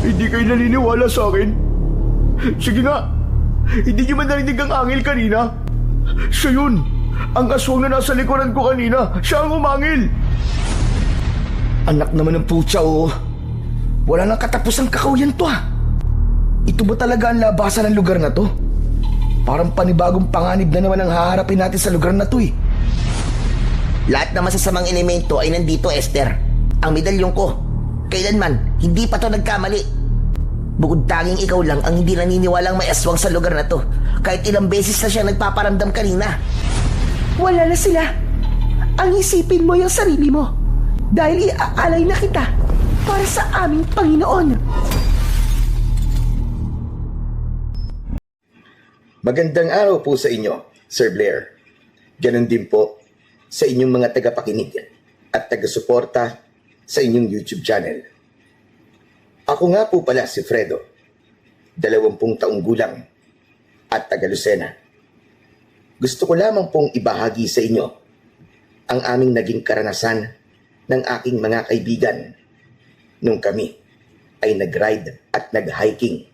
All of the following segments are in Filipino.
Hindi kayo naniniwala sa akin? Sige nga, hindi niyo man narinig ang angel kanina? Siya yun! Ang aswang na nasa likuran ko kanina, siya ang umangil! Anak naman ng putya, oh. Wala nang katapusang kakauyan to, ah. Ito ba talaga ang labasan ng lugar na to? Parang panibagong panganib na naman ang haharapin natin sa lugar na to, eh. Lahat ng masasamang elemento ay nandito, Esther. Ang medalyon ko, kailanman, hindi pa to nagkamali. Bukod tanging ikaw lang ang hindi naniniwalang may aswang sa lugar na to. Kahit ilang beses na siya nagpaparamdam kanina. Wala na sila. Ang isipin mo yung sarili mo. Dahil iaalay na kita para sa aming Panginoon. Magandang araw po sa inyo, Sir Blair. Ganon din po sa inyong mga tagapakinig at taga-suporta sa inyong YouTube channel. Ako nga po pala si Fredo, 20 taong gulang at taga Lucena. Gusto ko lamang pong ibahagi sa inyo ang aming naging karanasan ng aking mga kaibigan nung kami ay nag-ride at nag-hiking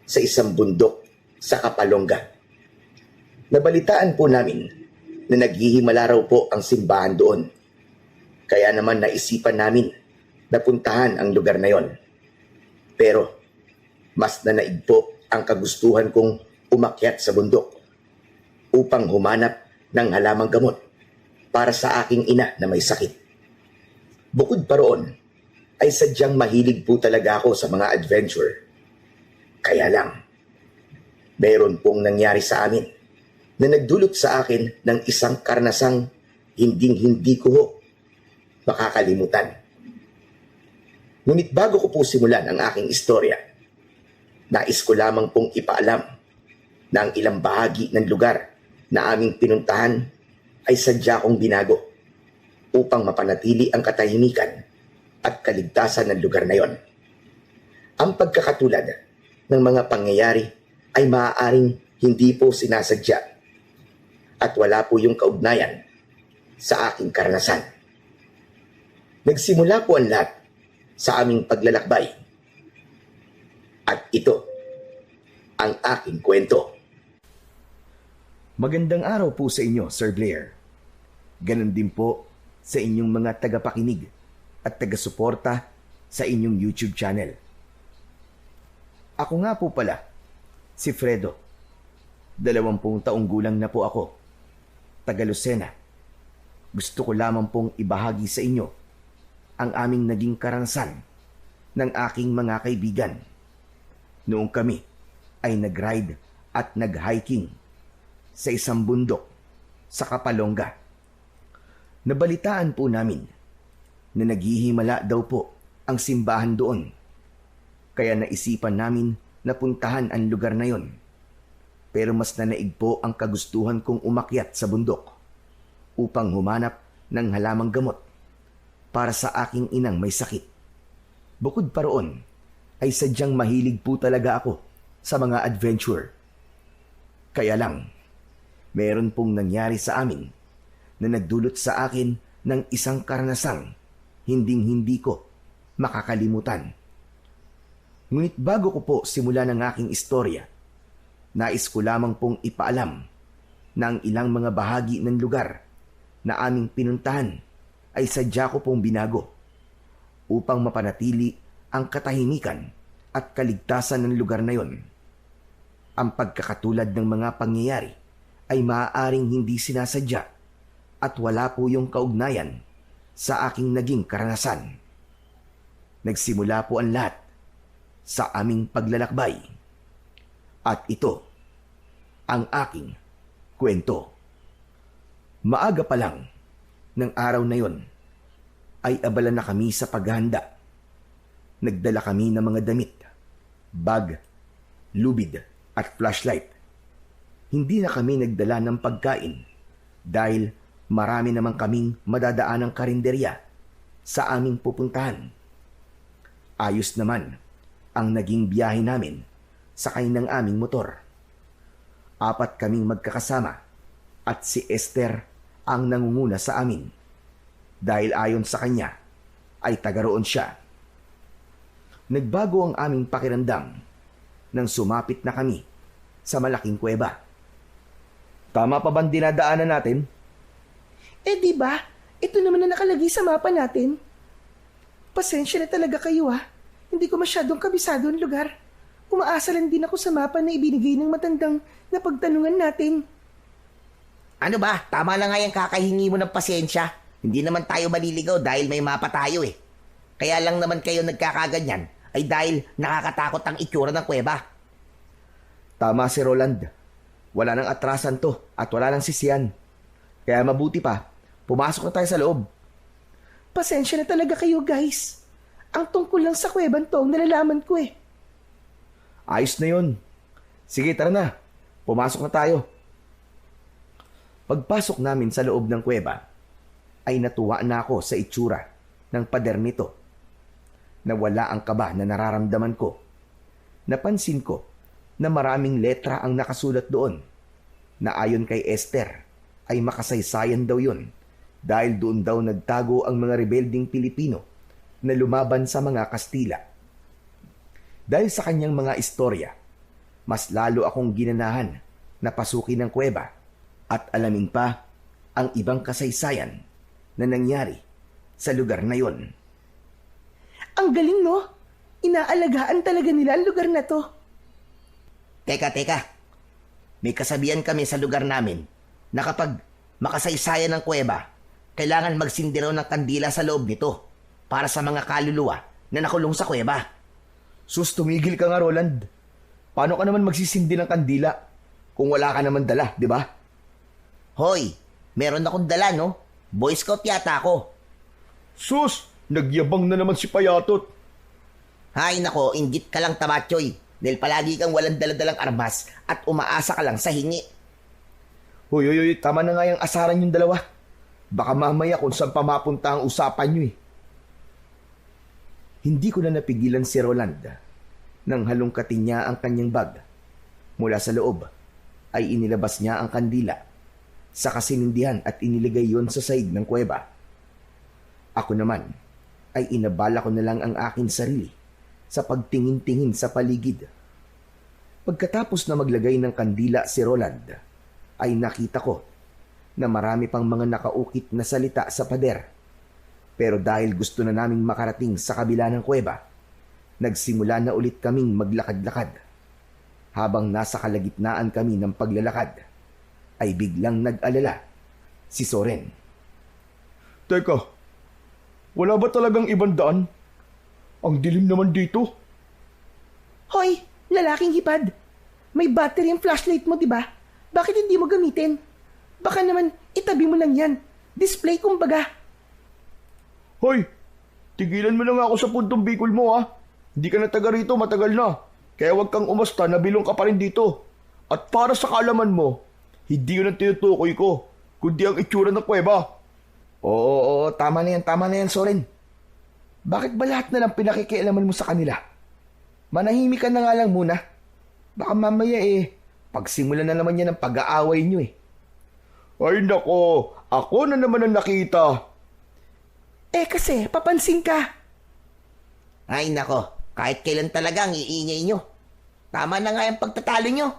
sa isang bundok sa Kapalonga. Nabalitaan po namin na naghihimala raw po ang simbahan doon. Kaya naman naisipan namin na puntahan ang lugar na yon. Pero mas nanaig po ang kagustuhan kong umakyat sa bundok upang humanap ng halamang gamot para sa aking ina na may sakit. Bukod pa roon, ay sadyang mahilig po talaga ako sa mga adventure. Kaya lang, mayroon pong nangyari sa amin na nagdulot sa akin ng isang karnasang hinding-hindi ko makakalimutan. Ngunit bago ko po simulan ang aking istorya, nais ko lamang pong ipaalam na ang ilang bahagi ng lugar na aming pinuntahan ay sadya kong binago upang mapanatili ang katahimikan at kaligtasan ng lugar na yon. Ang pagkakatulad ng mga pangyayari ay maaaring hindi po sinasadya at wala po yung kaugnayan sa aking karanasan. Nagsimula po ang lahat sa aming paglalakbay. At ito ang aking kwento. Magandang araw po sa inyo, Sir Blair. Ganon din po sa inyong mga tagapakinig at taga-suporta sa inyong YouTube channel. Ako nga po pala, si Fredo. 20 taong gulang na po ako. Taga Lucena. Gusto ko lamang pong ibahagi sa inyo ang aming naging karanasan ng aking mga kaibigan. Noong kami ay nag-ride at nag-hiking sa isang bundok sa Kapalonga. Nabalitaan po namin na naghihimala daw po ang simbahan doon. Kaya naisipan namin na puntahan ang lugar na yon. Pero mas nanaig po ang kagustuhan kong umakyat sa bundok upang humanap ng halamang gamot para sa aking inang may sakit. Bukod pa roon, ay sadyang mahilig po talaga ako sa mga adventure. Kaya lang, meron pong nangyari sa amin na nagdulot sa akin ng isang karanasang hinding-hindi ko makakalimutan. Ngunit bago ko po simulan ang aking istorya, nais ko lamang pong ipaalam na ang ilang mga bahagi ng lugar na aming pinuntahan ay sadya ko pong binago upang mapanatili ang katahimikan at kaligtasan ng lugar na yon. Ang pagkakatulad ng mga pangyayari ay maaaring hindi sinasadya at wala po yung kaugnayan sa aking naging karanasan. Nagsimula po ang lahat sa aming paglalakbay. At ito ang aking kwento. Maaga pa lang ng araw na yon ay abala na kami sa paghahanda. Nagdala kami ng mga damit, bag, lubid at flashlight. Hindi na kami nagdala ng pagkain dahil marami naman kaming madadaan ng karinderya sa aming pupuntahan. Ayos naman ang naging biyahe namin sakay ng aming motor. 4 kaming magkakasama at si Esther ang nangunguna sa amin dahil ayon sa kanya ay taga roon siya. Nagbago ang aming pakiramdam nang sumapit na kami sa malaking kuweba. Tama pa bang dinadaanan natin? Eh di ba? Ito naman na nakalagay sa mapa natin. Pasensya na talaga kayo Hindi ko masyadong kabisado ang lugar. Umaasa lang din ako sa mapa na ibinigay ng matandang na pagtanungan natin. Ano ba? Tama na nga yung kakahingi mo ng pasensya. Hindi naman tayo maliligaw dahil may mapa tayo eh. Kaya lang naman kayo nagkakaganyan ay dahil nakakatakot ang itsura ng kuweba. Tama si Roland. Wala nang atrasan to at wala nang sisiyan. Kaya mabuti pa, pumasok na tayo sa loob. Pasensya na talaga kayo guys. Ang tungkol lang sa kuweban to ang nalalaman ko eh. Ayos na yun. Sige, tara na. Pumasok na tayo. Pagpasok namin sa loob ng kuweba, ay natuwa na ako sa itsura ng pader nito. Nawala ang kaba na nararamdaman ko. Napansin ko na maraming letra ang nakasulat doon na ayon kay Esther ay makasaysayan daw yun dahil doon daw nagtago ang mga rebelding Pilipino na lumaban sa mga Kastila. Dahil sa kanyang mga istorya, mas lalo akong ginanahan na pasukin ng kuweba at alamin pa ang ibang kasaysayan na nangyari sa lugar na yon. Ang galing no? Inaalagaan talaga nila ang lugar na to. Teka. May kasabihan kami sa lugar namin na kapag makasaysayan ng kuweba, kailangan magsindiraw ng kandila sa loob nito para sa mga kaluluwa na nakulong sa kuweba. Sus, tumigil ka nga, Roland. Paano ka naman magsisindi ng kandila kung wala ka naman dala, di ba? Hoy, meron akong dala no? Boy Scout yata ako. Sus, nagyabang na naman si Payatot. Hay nako, inggit ka lang tamatyoy. Dahil palagi kang walang daladalang armas at umaasa ka lang sa hingi. Hoy, tama na nga yung asaran yung dalawa. Baka mamaya kung saan pa mapunta ang usapan nyo eh. Hindi ko na napigilan si Roland nang halongkatin niya ang kanyang bag. Mula sa loob ay inilabas niya ang kandila sa kasinindihan at iniligay yon sa saig ng kuweba. Ako naman ay inabala ko na lang ang aking sarili sa pagtingin-tingin sa paligid. Pagkatapos na maglagay ng kandila si Roland, ay nakita ko na marami pang mga nakaukit na salita sa pader. Pero dahil gusto na naming makarating sa kabila ng kuweba, nagsimula na ulit kaming maglakad-lakad. Habang nasa kalagitnaan kami ng paglalakad, ay biglang nag-alala si Soren. Teka, wala ba talagang ibang daan? Ang dilim naman dito. Hoy, lalaking hipad. May battery ang flashlight mo, di ba? Bakit hindi mo gamitin? Baka naman itabi mo lang yan. Display kumbaga. Hoy, tigilan mo na nga ako sa puntong bikol mo Hindi ka na taga rito, matagal na. Kaya huwag kang umasta, nabilong ka pa rin dito. At para sa kaalaman mo, hindi yun ang tinutukoy ko, kundi ang itsura ng kuweba. Oo, tama na yan, Soren. Bakit ba lahat na lang pinakikialaman mo sa kanila? Manahimik ka na nga lang muna. Baka mamaya pagsimulan na naman yan ang pag-aaway nyo Ay nako, ako na naman ang nakita. Kasi, papansin ka. Ay nako, kahit kailan talaga ang iingay nyo. Tama na nga yung pagtatalo nyo.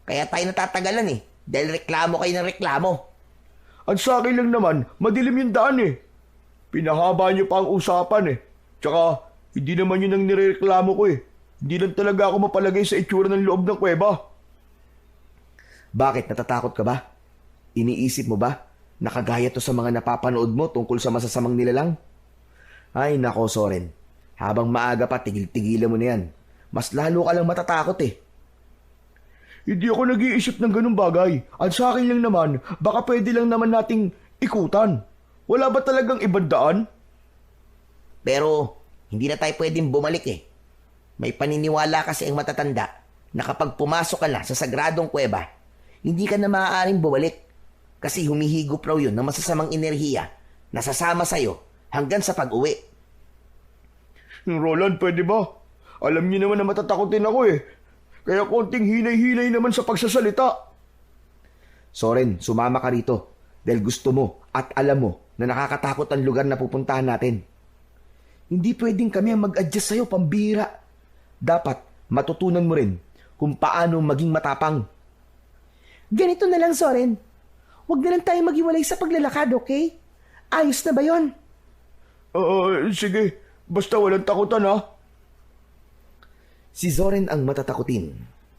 Kaya tayo natatagalan dahil reklamo kayo ng reklamo. At sa akin lang naman, madilim yung daan Pinahaba niyo pa ang usapan Tsaka, hindi naman yun ang nireklamo ko Hindi lang talaga ako mapalagay sa itsura ng loob ng kuweba. Bakit? Natatakot ka ba? Iniisip mo ba? Nakagaya to sa mga napapanood mo tungkol sa masasamang nilalang? Ay nako, Soren. Habang maaga pa, tigil-tigilan mo na yan. Mas lalo ka lang matatakot Hindi ako nag-iisip ng ganung bagay. At sa akin lang naman, baka pwede lang naman nating ikutan. Wala ba talagang ibang daan? Pero, hindi na tayo pwedeng bumalik May paniniwala kasi ang matatanda na kapag pumasok ka na sa sagradong kuweba, hindi ka na maaaring bumalik. Kasi humihigop raw yun ng masasamang enerhiya na sasama sa'yo hanggang sa pag-uwi. Roland, pwede ba? Alam niyo naman na matatakotin ako Kaya konting hinay-hinay naman sa pagsasalita. Soren, sumama ka rito dahil gusto mo at alam mo na nakakatakot ang lugar na pupuntahan natin. Hindi pwedeng kami ang mag-adjust sa'yo, pambira. Dapat matutunan mo rin kung paano maging matapang. Ganito na lang, Soren. Huwag na lang tayo maghiwalay sa paglalakad, okay? Ayos na ba yon? Sige. Basta walang takutan, ha? Si Zoren ang matatakutin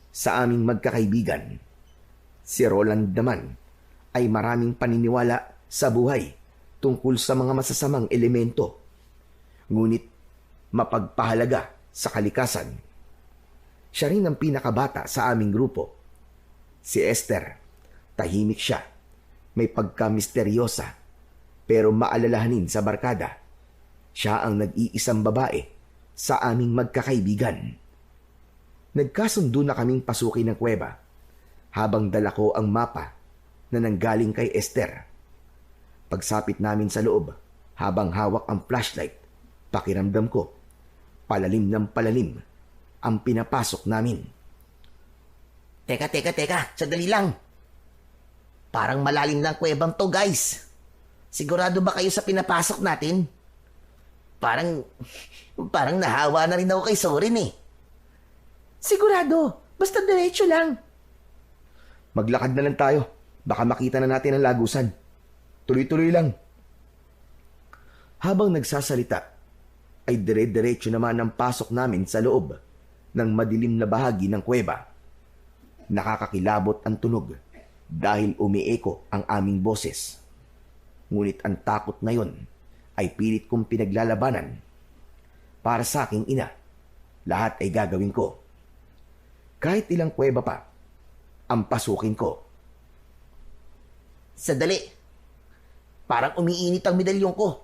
sa aming magkakaibigan. Si Roland naman ay maraming paniniwala sa buhay tungkol sa mga masasamang elemento. Ngunit mapagpahalaga sa kalikasan. Siya rin ang pinakabata sa aming grupo. Si Esther, tahimik siya, may pagka-misteryosa, pero maalalahanin sa barkada. Siya ang nag-iisang babae sa aming magkakaibigan. Nagkasundo na kaming pasukin ng kuweba habang dala ko ang mapa na nanggaling kay Esther. Pagsapit namin sa loob habang hawak ang flashlight, pakiramdam ko, palalim ng palalim ang pinapasok namin. Teka, sandali lang. Parang malalim ng kuwebang to, guys. Sigurado ba kayo sa pinapasok natin? Parang nahawa na rin ako kay Soren eh. Sigurado. Basta diretso lang. Maglakad na lang tayo. Baka makita na natin ang lagusan. Tuloy-tuloy lang. Habang nagsasalita, ay dire-diretso naman ang pasok namin sa loob ng madilim na bahagi ng kuweba. Nakakakilabot ang tunog dahil umieko ang aming boses. Ngunit ang takot na yon ay pilit kong pinaglalabanan. Para sa aking ina, lahat ay gagawin ko. Kahit ilang kuweba pa, ang pasukin ko. Sandali. Parang umiinit ang medalyon ko.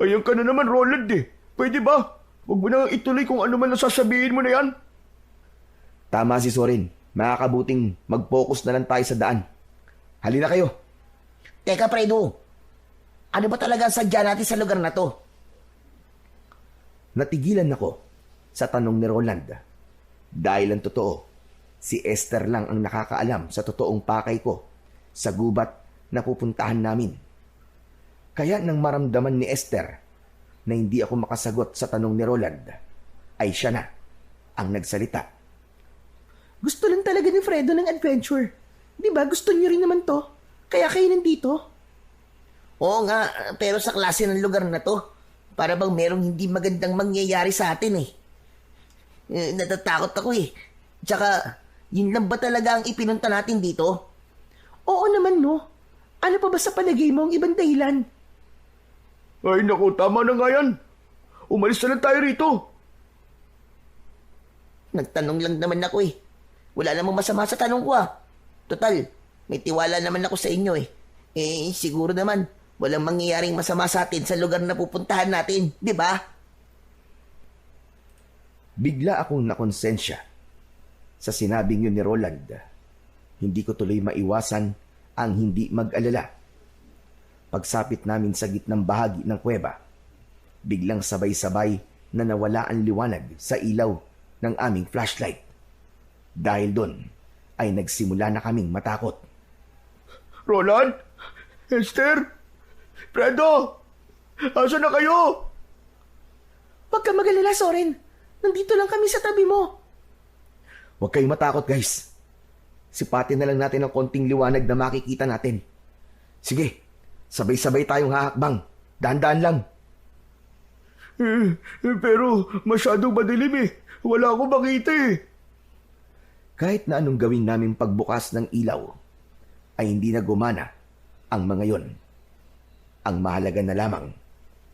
Ayan ka na naman, Roland eh. Pwede ba? Huwag mo na ituloy kung ano man ang sasabihin mo na yan. Tama si Soren. Makakabuting mag-focus na lang tayo sa daan. Halina kayo. Teka, Fredo. Ano ba talaga ang sadya natin sa lugar na to? Natigilan ako sa tanong ni Roland. Dahil ang totoo, si Esther lang ang nakakaalam sa totoong pakay ko sa gubat na pupuntahan namin. Kaya nang maramdaman ni Esther na hindi ako makasagot sa tanong ni Roland, ay siya na ang nagsalita. Gusto lang talaga ni Fredo ng adventure. Di ba gusto niyo rin naman to? Kaya kayo nandito? Oo nga, pero sa klase ng lugar na to, para bang merong hindi magandang mangyayari sa atin eh. Natatakot ako eh. Tsaka, yun lang ba talaga ang ipinunta natin dito? Oo naman, no. Ano pa ba sa palagay mo ang ibang dahilan? Ay naku, tama na nga yan. Umalis na lang tayo rito. Nagtanong lang naman ako eh. Wala namang masama sa tanong ko ah. Total, may tiwala naman ako sa inyo eh. Siguro naman, walang mangyayaring masama sa atin sa lugar na pupuntahan natin, di ba? Bigla akong nakonsensya sa sinabing yun ni Roland. Hindi ko tuloy maiwasan ang hindi mag-alala. Pagsapit namin sa gitnang bahagi ng kuweba, biglang sabay-sabay na nawala ang liwanag sa ilaw ng aming flashlight. Dahil doon ay nagsimula na kaming matakot. Roland? Esther? Fredo? Asa na kayo? Huwag ka mag-alala, Soren. Nandito lang kami sa tabi mo. Huwag kayong matakot, guys. Sipatin na lang natin ang konting liwanag na makikita natin. Sige, sabay-sabay tayong hahakbang. Dahan-dahan lang. Pero masyadong madilim eh. Wala akong makita eh. Kahit na anong gawin namin pagbukas ng ilaw, ay hindi na gumana ang mga yon. Ang mahalaga na lamang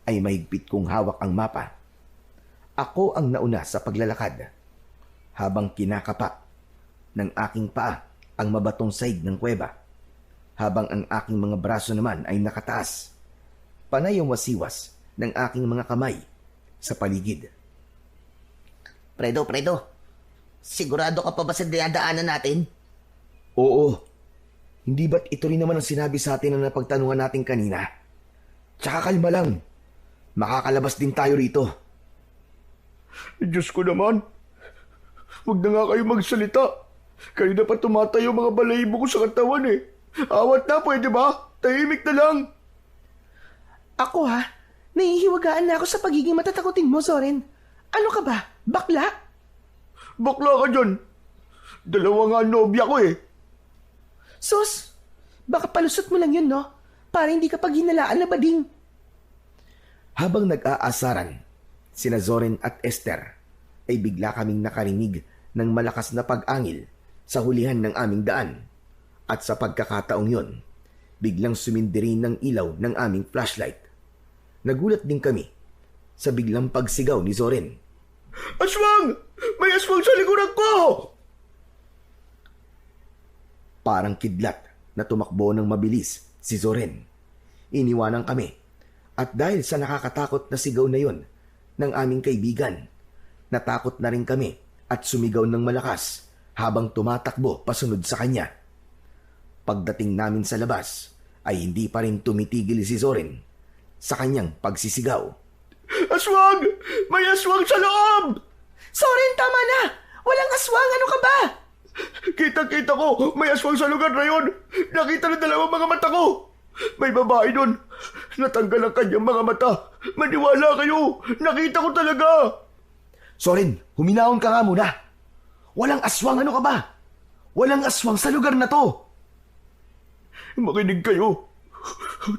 ay mahigpit kong hawak ang mapa. Ako ang nauna sa paglalakad, habang kinakapa ng aking paa ang mabatong sahig ng kuweba, habang ang aking mga braso naman ay nakataas. Panay ang wasiwas ng aking mga kamay sa paligid. Fredo, sigurado ka pa ba sa dinadaanan natin? Oo. Hindi ba't ito rin naman ang sinabi sa atin na napagtanungan natin kanina? Tsaka kalma lang. Makakalabas din tayo rito. Diyos ko naman. Huwag na nga kayo magsalita. Kayo na pa tumatayo mga balahibo ko sa katawan eh. Awat na, pwede ba? Tahimik na lang. Ako ha, Nahihiwagaan na ako sa pagiging matatakotin mo, Zoren. Ano ka ba? Bakla? Bakla ka dyan. Dalawa nga nobya ko eh. Sus, baka palusot mo lang yun, no? Para hindi ka paghinalaan na bading. Habang nag-aasaran, sina Zoren at Esther ay bigla kaming nakarinig ng malakas na pag-angil sa hulihan ng aming daan. At sa pagkakataong yon, biglang sumindirin ng ilaw ng aming flashlight. Nagulat din kami sa biglang pagsigaw ni Zoren. Aswang! May aswang sa likuran ko! Parang kidlat na tumakbo ng mabilis si Zoren. Iniwanan kami at dahil sa nakakatakot na sigaw na yon ng aming kaibigan, natakot na rin kami at sumigaw ng malakas habang tumatakbo pasunod sa kanya. Pagdating namin sa labas ay hindi pa rin tumitigil si Zoren sa kanyang pagsisigaw. Aswang! May aswang sa loob! Zoren, tama na! Walang aswang! Ano ka ba? Kita-kita ko, may aswang sa lugar na yon. Nakita ng dalawang mga mata ko. May babae doon. Natanggal ang kanyang mga mata. Maniwala kayo. Nakita ko talaga. Zoren, huminahon ka nga muna. Walang aswang, ano ka ba? Walang aswang sa lugar na to. Makinig kayo.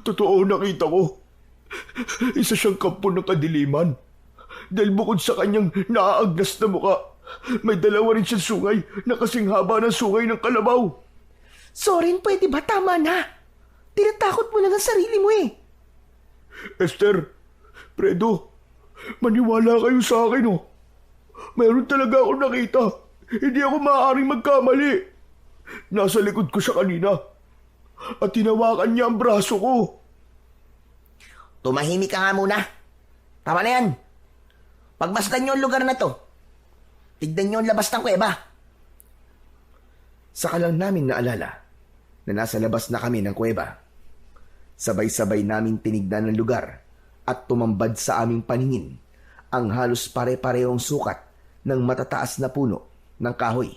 Totoo nakita ko. Isa siyang kampo ng kadiliman. Dahil bukod sa kanyang naaagnas na muka, may dalawa rin siyang sungay na kasing haba ng sungay ng kalabaw. Zoren, pwede ba? Tama na. Tinatakot mo lang ang sarili mo eh. Esther, Fredo, maniwala kayo sa akin oh. Mayroon talaga akong nakita. Hindi ako maaaring magkamali. Nasa likod ko siya kanina. At tinawakan niya ang braso ko. Tumahimik ka nga muna. Tama na yan. Pagmasdan niyo ang lugar na to. Tignan niyo ang labas ng kuweba. Saka lang namin naalala na nasa labas na kami ng kuweba. Sabay-sabay namin tinignan ang lugar at tumambad sa aming paningin ang halos pare-parehong sukat ng matataas na puno ng kahoy.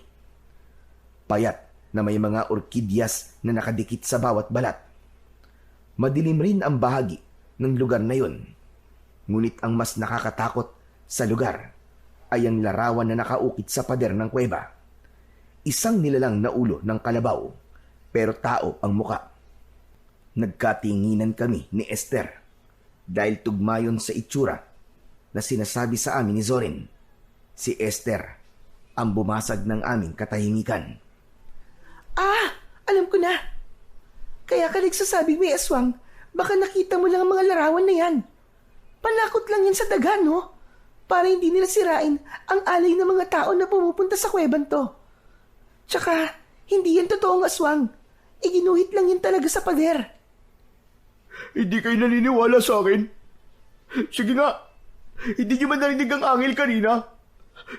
Payat na may mga orkidyas na nakadikit sa bawat balat. Madilim rin ang bahagi ng lugar na yon. Ngunit ang mas nakakatakot sa lugar ay ang larawan na nakaukit sa pader ng kuweba. Isang nilalang na ulo ng kalabaw, pero tao ang muka. Nagkatinginan kami ni Esther dahil tugmayon sa itsura na sinasabi sa amin ni Zoren. Si Esther ang bumasag ng aming katahimikan. Ah, alam ko na. Kaya ka nagsasabing may aswang, baka nakita mo lang ang mga larawan na yan. Panakot lang yan sa daga, no? Para hindi nila sirain ang alay ng mga tao na pumupunta sa kuweban to. Tsaka, hindi yan totoong aswang. Iginuhit lang yan talaga sa pader. Hindi kayo naniniwala sa akin? Sige nga. Hindi niyo man narinig ang angel kanina?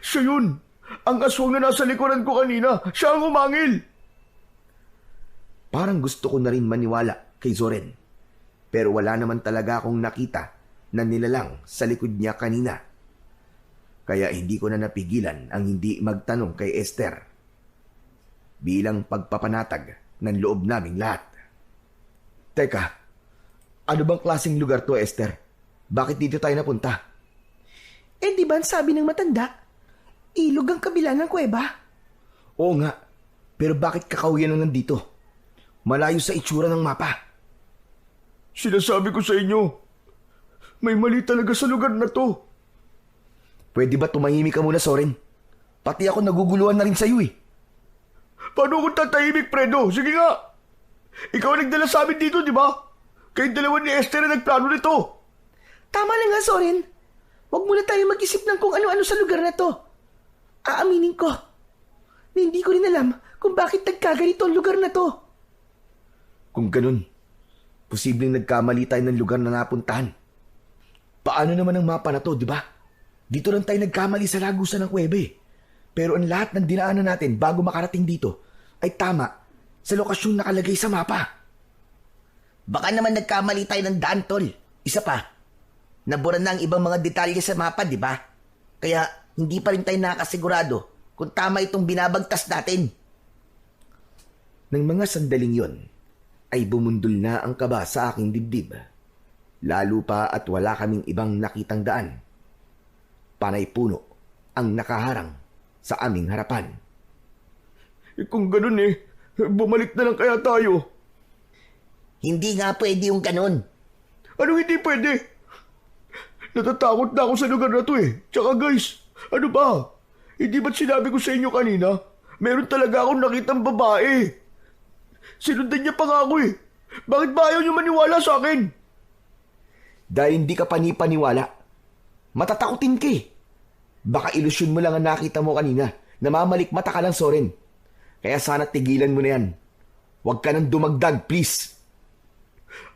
Siya yun. Ang aswang na nasa likuran ko kanina. Siya ang umangil. Parang gusto ko na rin maniwala kay Zoren. Pero wala naman talaga akong nakita na nilalang sa likod niya kanina. Kaya hindi ko na napigilan ang hindi magtanong kay Esther. Bilang pagpapanatag ng loob naming lahat. Teka, ano bang klaseng lugar to, Esther? Bakit dito tayo napunta? Eh di ba ang sabi ng matanda? Ilog ang kabila ng kuweba. Oo nga, pero bakit kakawian na nandito? Malayo sa itsura ng mapa. Sinasabi ko sa inyo, may mali talaga sa lugar na to. Pwede ba tumahimik ka muna, Zoren? Pati ako naguguluhan na rin sa'yo eh. Paano kung tatahimik, Fredo? Sige nga. Ikaw ang nagdala sa amin dito, di ba? Kayong dalawa ni Esther na nagplano nito. Tama na nga, Zoren. Huwag muna tayo mag-isip ng kung ano-ano sa lugar na to. Aaminin ko na hindi ko rin alam kung bakit nagkaganito ang lugar na to. Kung ganun, posibleng nagkamali tayo ng lugar na napuntahan. Paano naman ang mapa na to, di ba? Dito lang tayo nagkamali sa lagusan ng kuweba eh. Pero ang lahat ng dinaanan natin bago makarating dito ay tama sa lokasyong nakalagay sa mapa. Baka naman nagkamali tayo ng daan, tol. Isa pa, nabura na ang ibang mga detalye sa mapa, di ba? Kaya hindi pa rin tayo nakasigurado kung tama itong binabagtas natin. Nang mga sandaling yon, ay bumundol na ang kaba sa aking dibdib. Lalo pa at wala kaming ibang nakitang daan. Panay puno ang nakaharang sa aming harapan. Kung ganun bumalik na lang kaya tayo. Hindi nga pwede yung ganun. Anong hindi pwede? Natatakot na ako sa lugar na to Tsaka guys, ano ba? Hindi ba't sinabi ko sa inyo kanina? Meron talaga akong nakitang babae. Sinundan niya pa nga ako Bakit ba ayaw niyo maniwala sa akin? Dahil hindi ka panipaniwala. Matatakutin ka Baka ilusyon mo lang ang nakita mo kanina. Namamalikmata ka lang, Soren. Kaya sana tigilan mo na yan. Huwag ka nang dumagdag, please.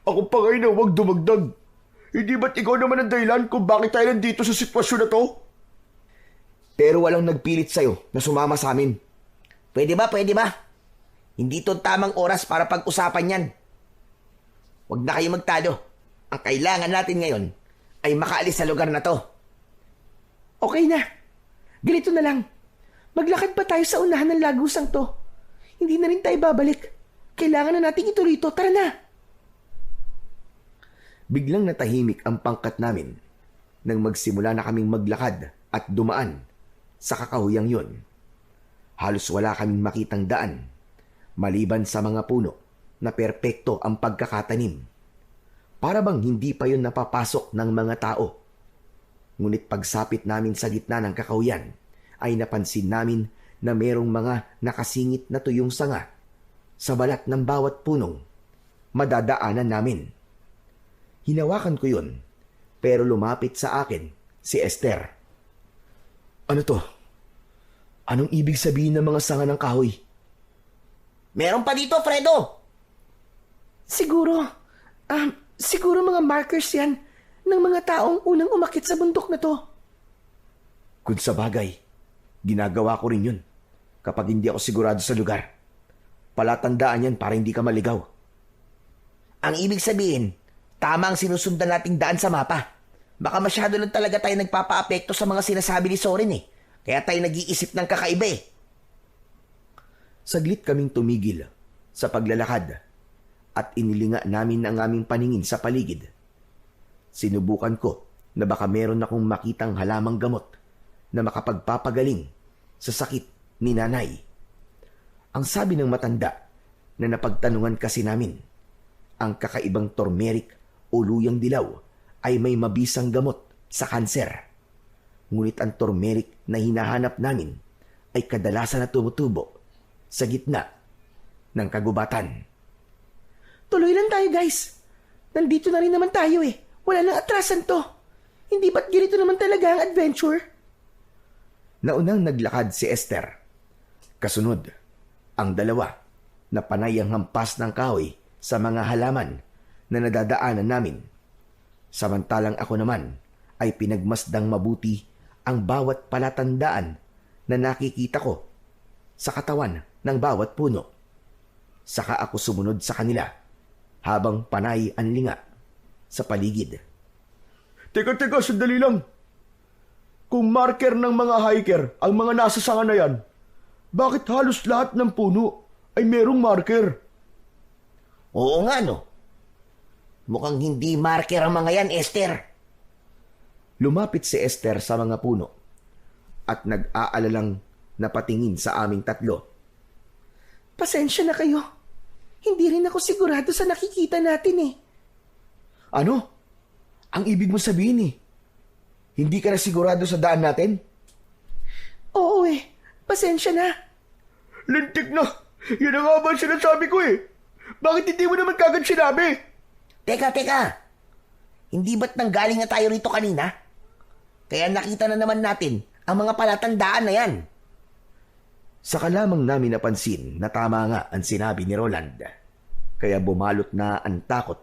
Ako pa ngayon na huwag dumagdag. Hindi ba't ikaw naman ang dahilan kung bakit tayo nandito sa sitwasyon na to? Pero walang nagpilit sa'yo na sumama sa amin. Pwede ba? Hindi to tamang oras para pag-usapan yan. Huwag na kayo magtalo. Ang kailangan natin ngayon ay makaalis sa lugar na to. Okay na. Ganito na lang. Maglakad pa tayo sa unahan ng lagusang to. Hindi na rin tayo babalik. Kailangan na natin ituloy ito. Tara na. Biglang natahimik ang pangkat namin nang magsimula na kaming maglakad at dumaan sa kakahuyang yon. Halos wala kaming makitang daan, maliban sa mga puno na perpekto ang pagkakatanim. Para bang hindi pa yun napapasok ng mga tao. Ngunit pagsapit namin sa gitna ng kakahuyan, ay napansin namin na merong mga nakasingit na tuyong sanga sa balat ng bawat punong madadaanan namin. Hinawakan ko yun, pero lumapit sa akin si Esther. Ano to? Anong ibig sabihin ng mga sanga ng kahoy? Meron pa dito, Fredo! Siguro mga markers yan ng mga taong unang umakit sa bundok na to. Kung sa bagay, ginagawa ko rin yun kapag hindi ako sigurado sa lugar. Palatandaan yan para hindi ka maligaw. Ang ibig sabihin, tama ang sinusundan nating daan sa mapa. Baka masyado lang talaga tayo nagpapa-apekto sa mga sinasabi ni Soren Kaya tayo nag-iisip ng kakaiba Saglit kaming tumigil sa paglalakad at inilinga namin ang aming paningin sa paligid. Sinubukan ko na baka meron akong makitang halamang gamot na makapagpapagaling sa sakit ni nanay. Ang sabi ng matanda na napagtanungan kasi namin, ang kakaibang turmeric o luyang dilaw ay may mabisang gamot sa kanser. Ngunit ang turmeric na hinahanap namin ay kadalasan na tumutubo sa gitna ng kagubatan. Tuloy lang tayo, guys. Nandito na rin naman tayo Wala nang atrasan to. Hindi ba't ganito naman talaga ang adventure? Naunang naglakad si Esther. Kasunod, ang dalawa na panay ang hampas ng kahoy sa mga halaman na nadadaanan namin. Samantalang ako naman ay pinagmasdang mabuti ang bawat palatandaan na nakikita ko sa katawan ng bawat puno. Saka ako sumunod sa kanila habang panay ang linga sa paligid. Teka, sandali lang. Kung marker ng mga hiker ang mga nasa sanga na yan, bakit halos lahat ng puno ay merong marker? Oo nga, no? Mukhang hindi marker ang mga yan, Esther. Lumapit si Esther sa mga puno at nag-aalalang napatingin sa aming tatlo. Pasensya na kayo. Hindi rin ako sigurado sa nakikita natin Ano? Ang ibig mo sabihin hindi ka na sigurado sa daan natin? Oo Pasensya na. Lintik na! Yan ang nga ba ang sinasabi ko Bakit hindi mo naman kagad sinabi? Teka. Hindi ba't nanggaling na tayo rito kanina? Kaya nakita na naman natin ang mga palatandaan na yan. Saka lamang namin napansin na tama nga ang sinabi ni Roland. Kaya bumalot na ang takot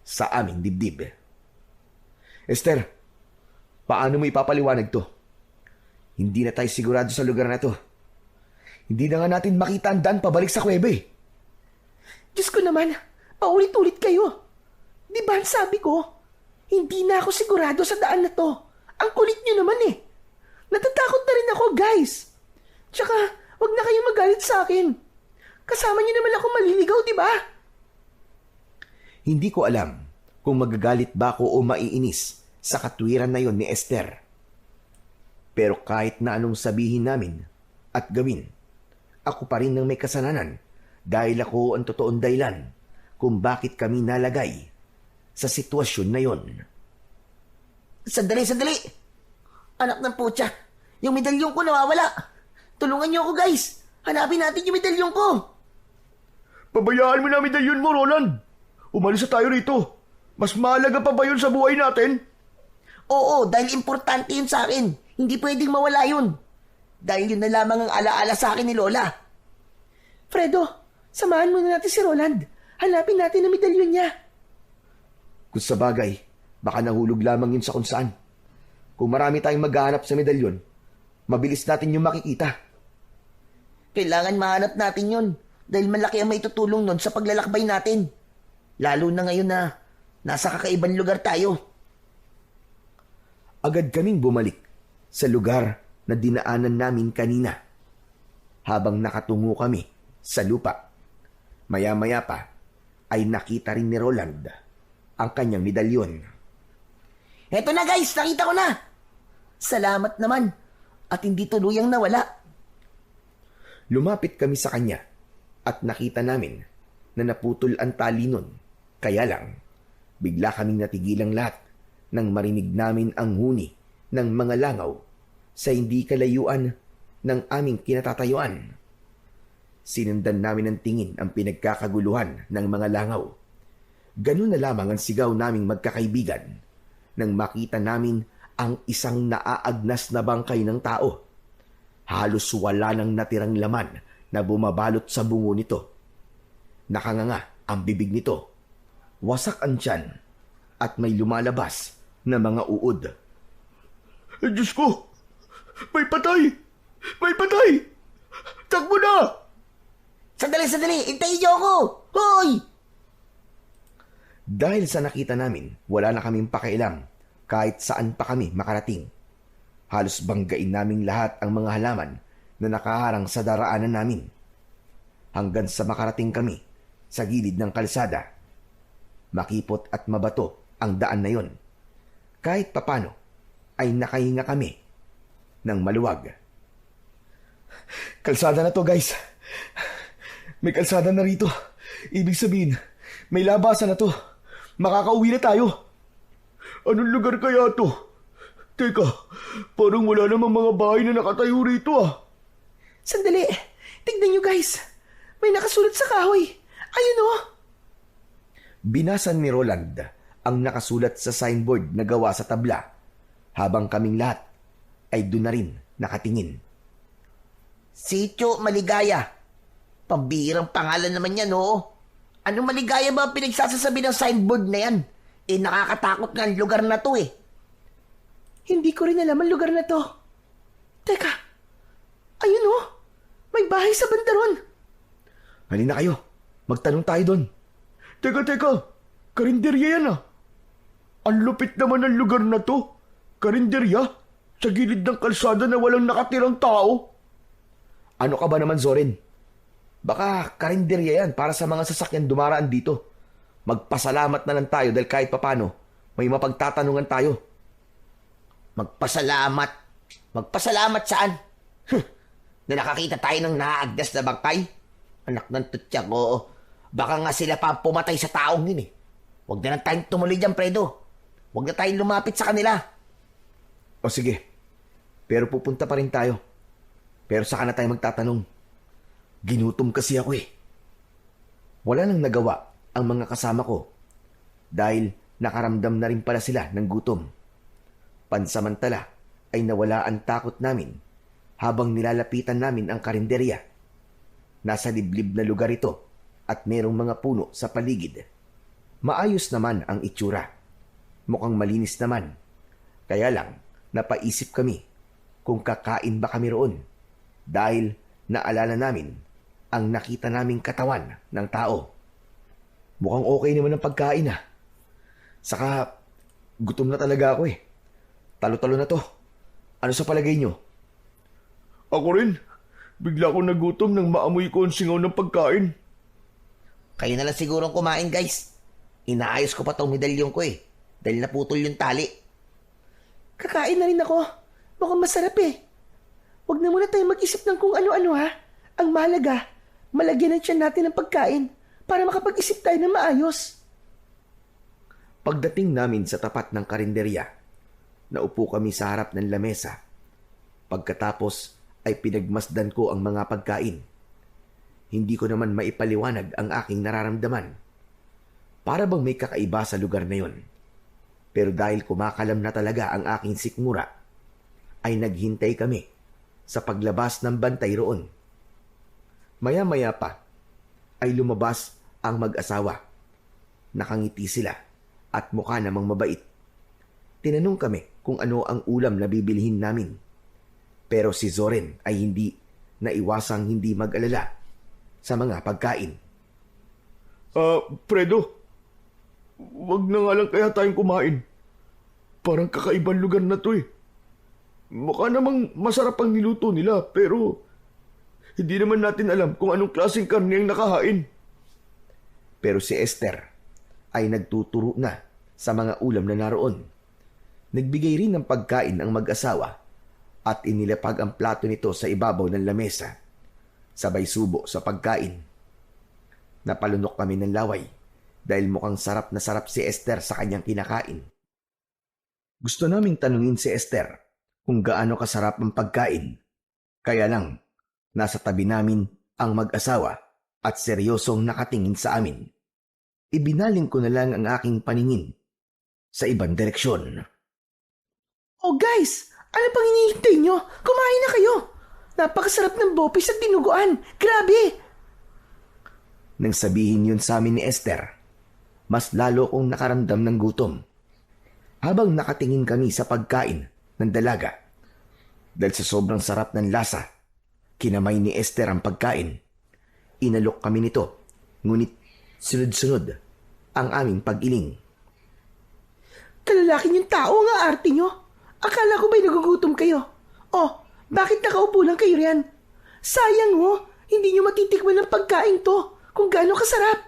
sa aming dibdib. Esther, paano mo ipapaliwanag to? Hindi na tayo sigurado sa lugar na to. Hindi na nga natin makita ang daan pabalik sa kuweba Diyos ko naman, paulit-ulit kayo. Di ba sabi ko, hindi na ako sigurado sa daan na to. Ang kulit nyo naman Natatakot na rin ako, guys. Tsaka, wag na kayong magalit sa akin. Kasama nyo naman ako maliligaw, di ba? Hindi ko alam kung magagalit ba ako o maiinis sa katwiran na yon ni Esther. Pero kahit na anong sabihin namin at gawin, ako pa rin ang may kasalanan dahil ako ang totoong dahilan kung bakit kami nalagay sa sitwasyon na yon. Sandali! Anak ng putya, yung medalyon ko nawawala. Tulungan niyo ako, guys. Hanapin natin yung medalyon ko. Pabayaan mo na medalyon mo, Roland. Umalis na tayo rito. Mas mahalaga pa ba yun sa buhay natin? Oo, dahil importante yun sa akin. Hindi pwedeng mawala yun. Dahil yun na lamang ang alaala sa akin ni Lola. Fredo, samahan muna natin si Roland. Hanapin natin ang medalyon niya. Kung sa bagay, baka nahulog lamang yun sa kung saan. Kung marami tayong maghahanap sa medalyon, mabilis natin yung makikita. Kailangan mahanap natin yun dahil malaki ang maitutulong nun sa paglalakbay natin. Lalo na ngayon na nasa kakaibang lugar tayo. Agad kaming bumalik sa lugar na dinaanan namin kanina. Habang nakatungo kami sa lupa, maya-maya pa ay nakita rin ni Roland ang kanyang medalyon. Eto na guys, nakita ko na! Salamat naman at hindi tuluyang nawala. Lumapit kami sa kanya at nakita namin na naputol ang tali nun. Kaya lang, bigla kaming natigilang lahat nang marinig namin ang huni ng mga langaw sa hindi kalayuan ng aming kinatatayuan. Sinundan namin ng tingin ang pinagkakaguluhan ng mga langaw. Ganun na lamang ang sigaw naming magkakaibigan nang makita namin ang isang naaagnas na bangkay ng tao. Halos wala nang natirang laman na bumabalot sa bungo nito. Nakanganga ang bibig nito. Wasak ang tiyan at may lumalabas na mga uod. Diyos ko! May patay! May patay! Takbo na! Sandali! Hintayin niyo ako! Hoy! Dahil sa nakita namin, wala na kaming pakialam kahit saan pa kami makarating. Halos banggain naming lahat ang mga halaman na nakaharang sa daraanan namin. Hanggang sa makarating kami sa gilid ng kalsada. Makipot at mabato ang daan na yon. Kahit papano ay nakahinga kami ng maluwag. Kalsada na to, guys. May kalsada na rito. Ibig sabihin, may labasan na to. Makakauwi na tayo. Anong lugar kaya to? Teka, parang wala namang mga bahay na nakatayo rito ah. Sandali, tignan niyo guys. May nakasulat sa kahoy. Ayun oh. Binasan ni Roland ang nakasulat sa signboard na gawa sa tabla, habang kaming lahat ay doon na rin nakatingin. Sitio Maligaya. Pambirang pangalan naman yan, oo. Anong maligaya ba ang pinagsasasabi ng signboard na yan? Nakakatakot nga ang lugar na to eh. Hindi ko rin alam ang lugar na to. Teka, ayun oh. May bahay sa bandaron. Halina kayo, magtanong tayo doon. Teka, karinderya yan ah. Ang lupit naman ng lugar na to. Karinderya? Sa gilid ng kalsada na walang nakatirang tao. Ano ka ba naman, Zorin? Baka karinderya yan para sa mga sasakyan dumaraan dito. Magpasalamat na lang tayo dahil kahit papano, may mapagtatanungan tayo. Magpasalamat? Magpasalamat saan? Na nakakita tayo ng naaagdas na bangkay? Anak ng tutya ko. Baka nga sila pa pumatay sa taong yun eh. Huwag na lang tayong tumuloy dyan, Fredo. Huwag na tayong lumapit sa kanila. O sige, pero pupunta pa rin tayo. Pero saka na tayo magtatanong. Ginutom kasi ako eh. Wala nang nagawa ang mga kasama ko dahil nakaramdam na rin pala sila ng gutom. Pansamantala ay nawala ang takot namin habang nilalapitan namin ang karinderya. Nasa liblib na lugar ito at merong mga puno sa paligid. Maayos naman ang itsura. Mukhang malinis naman. Kaya lang, napaisip kami kung kakain ba kami roon dahil naalala namin ang nakita naming katawan ng tao. Mukhang okay naman ang pagkain ah. Saka, gutom na talaga ako eh. Talo-talo na to. Ano sa palagay nyo? Ako rin. Bigla akong nagutom nang maamoy ko ang singaw ng pagkain. Kayo na lang sigurong kumain, guys. Inaayos ko pa tong medalyon ko eh. Dahil naputol yung tali. Kakain na rin ako. Mukhang masarap eh. Huwag na muna tayo mag-isip ng kung ano-ano ha. Ang mahalaga, malagyan ng tiyan natin ng pagkain para makapag-isip tayo ng maayos. Pagdating namin sa tapat ng karinderya, naupo kami sa harap ng lamesa. Pagkatapos ay pinagmasdan ko ang mga pagkain. Hindi ko naman maipaliwanag ang aking nararamdaman. Para bang may kakaiba sa lugar na yon. Pero dahil kumakalam na talaga ang aking sikmura, ay naghintay kami sa paglabas ng bantay roon. Maya-maya pa ay lumabas ang mag-asawa. Nakangiti sila at mukha namang mabait. Tinanong kami kung ano ang ulam na bibilihin namin. Pero si Zoren ay hindi naiwasang hindi mag-alala sa mga pagkain. Fredo, wag na nga lang kaya tayong kumain. Parang kakaibang lugar na to eh. Mukha namang masarap ang niluto nila, pero hindi naman natin alam kung anong klaseng karne ang nakahain. Pero si Esther ay nagtuturo na sa mga ulam na naroon. Nagbigay rin ng pagkain ang mag-asawa at inilapag ang plato nito sa ibabaw ng lamesa. Sabay subo sa pagkain. Napalunok kami ng laway dahil mukhang sarap na sarap si Esther sa kanyang kinakain. Gusto naming tanungin si Esther kung gaano kasarap ang pagkain. Kaya lang, nasa tabi namin ang mag-asawa at seryosong nakatingin sa amin. Ibinaling ko na lang ang aking paningin sa ibang direksyon. Oh guys, ano pang hinihintay nyo? Kumain na kayo. Napakasarap ng bopis at dinuguan. Grabe! Nang sabihin yun sa amin ni Esther, mas lalo kong nakaramdam ng gutom. Habang nakatingin kami sa pagkain ng dalaga, dahil sa sobrang sarap ng lasa, kinamay ni Esther ang pagkain. Inalok kami nito, ngunit sunod-sunod ang aming pag-iling. Kalalaki niyong tao nga arte nyo. Akala ko ba'y nagugutom kayo? Oh, bakit nakaupo lang kayo riyan? Sayang mo, hindi nyo matitikman ng pagkain to kung gaano kasarap.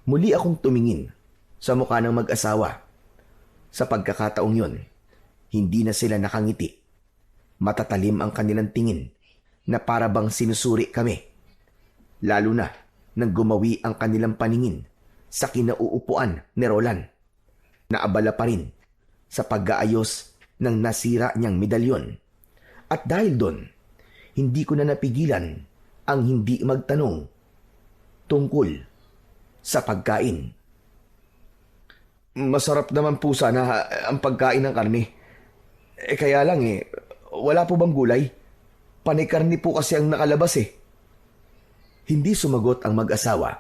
Muli akong tumingin sa mukha ng mag-asawa. Sa pagkakataong yon, hindi na sila nakangiti. Matatalim ang kanilang tingin na para bang sinusuri kami. Lalo na nang gumawi ang kanilang paningin sa kinauupuan ni Roland. Naabala pa rin sa pag-aayos ng nasira niyang medalyon. At dahil doon, hindi ko na napigilan ang hindi magtanong tungkol sa pagkain. Masarap naman po sana ang pagkain ng karne. Kaya lang wala po bang gulay? Panay karne po kasi ang nakalabas eh. Hindi sumagot ang mag-asawa.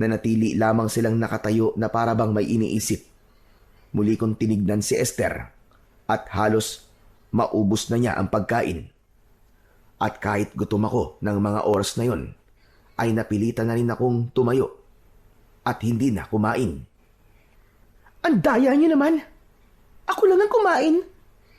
Nanatili lamang silang nakatayo na para bang may iniisip. Muli kong tinignan si Esther at halos maubos na niya ang pagkain. At kahit gutom ako ng mga oras na yon, ay napilitan na rin akong tumayo at hindi na kumain. Ang daya nyo naman. Ako lang ang kumain.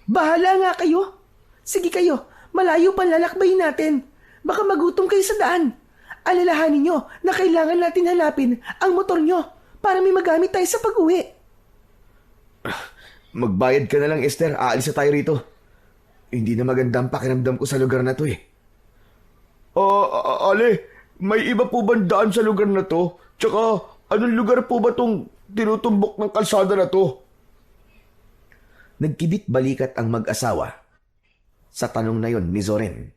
Bahala nga kayo. Sige kayo, malayo pa lalakbayin natin. Baka magutom kayo sa daan. Alalahanin nyo na kailangan natin hanapin ang motor nyo para may magamit tayo sa pag-uwi. Magbayad ka na lang, Esther. Aalis na tayo rito. Hindi na maganda ang pakiramdam ko sa lugar na to eh. Ale, may iba po ba daan sa lugar na to? Tsaka, anong lugar po ba tong tinutumbok ng kalsada na to? Nagkibit balikat ang mag-asawa sa tanong na yon ni Zoren.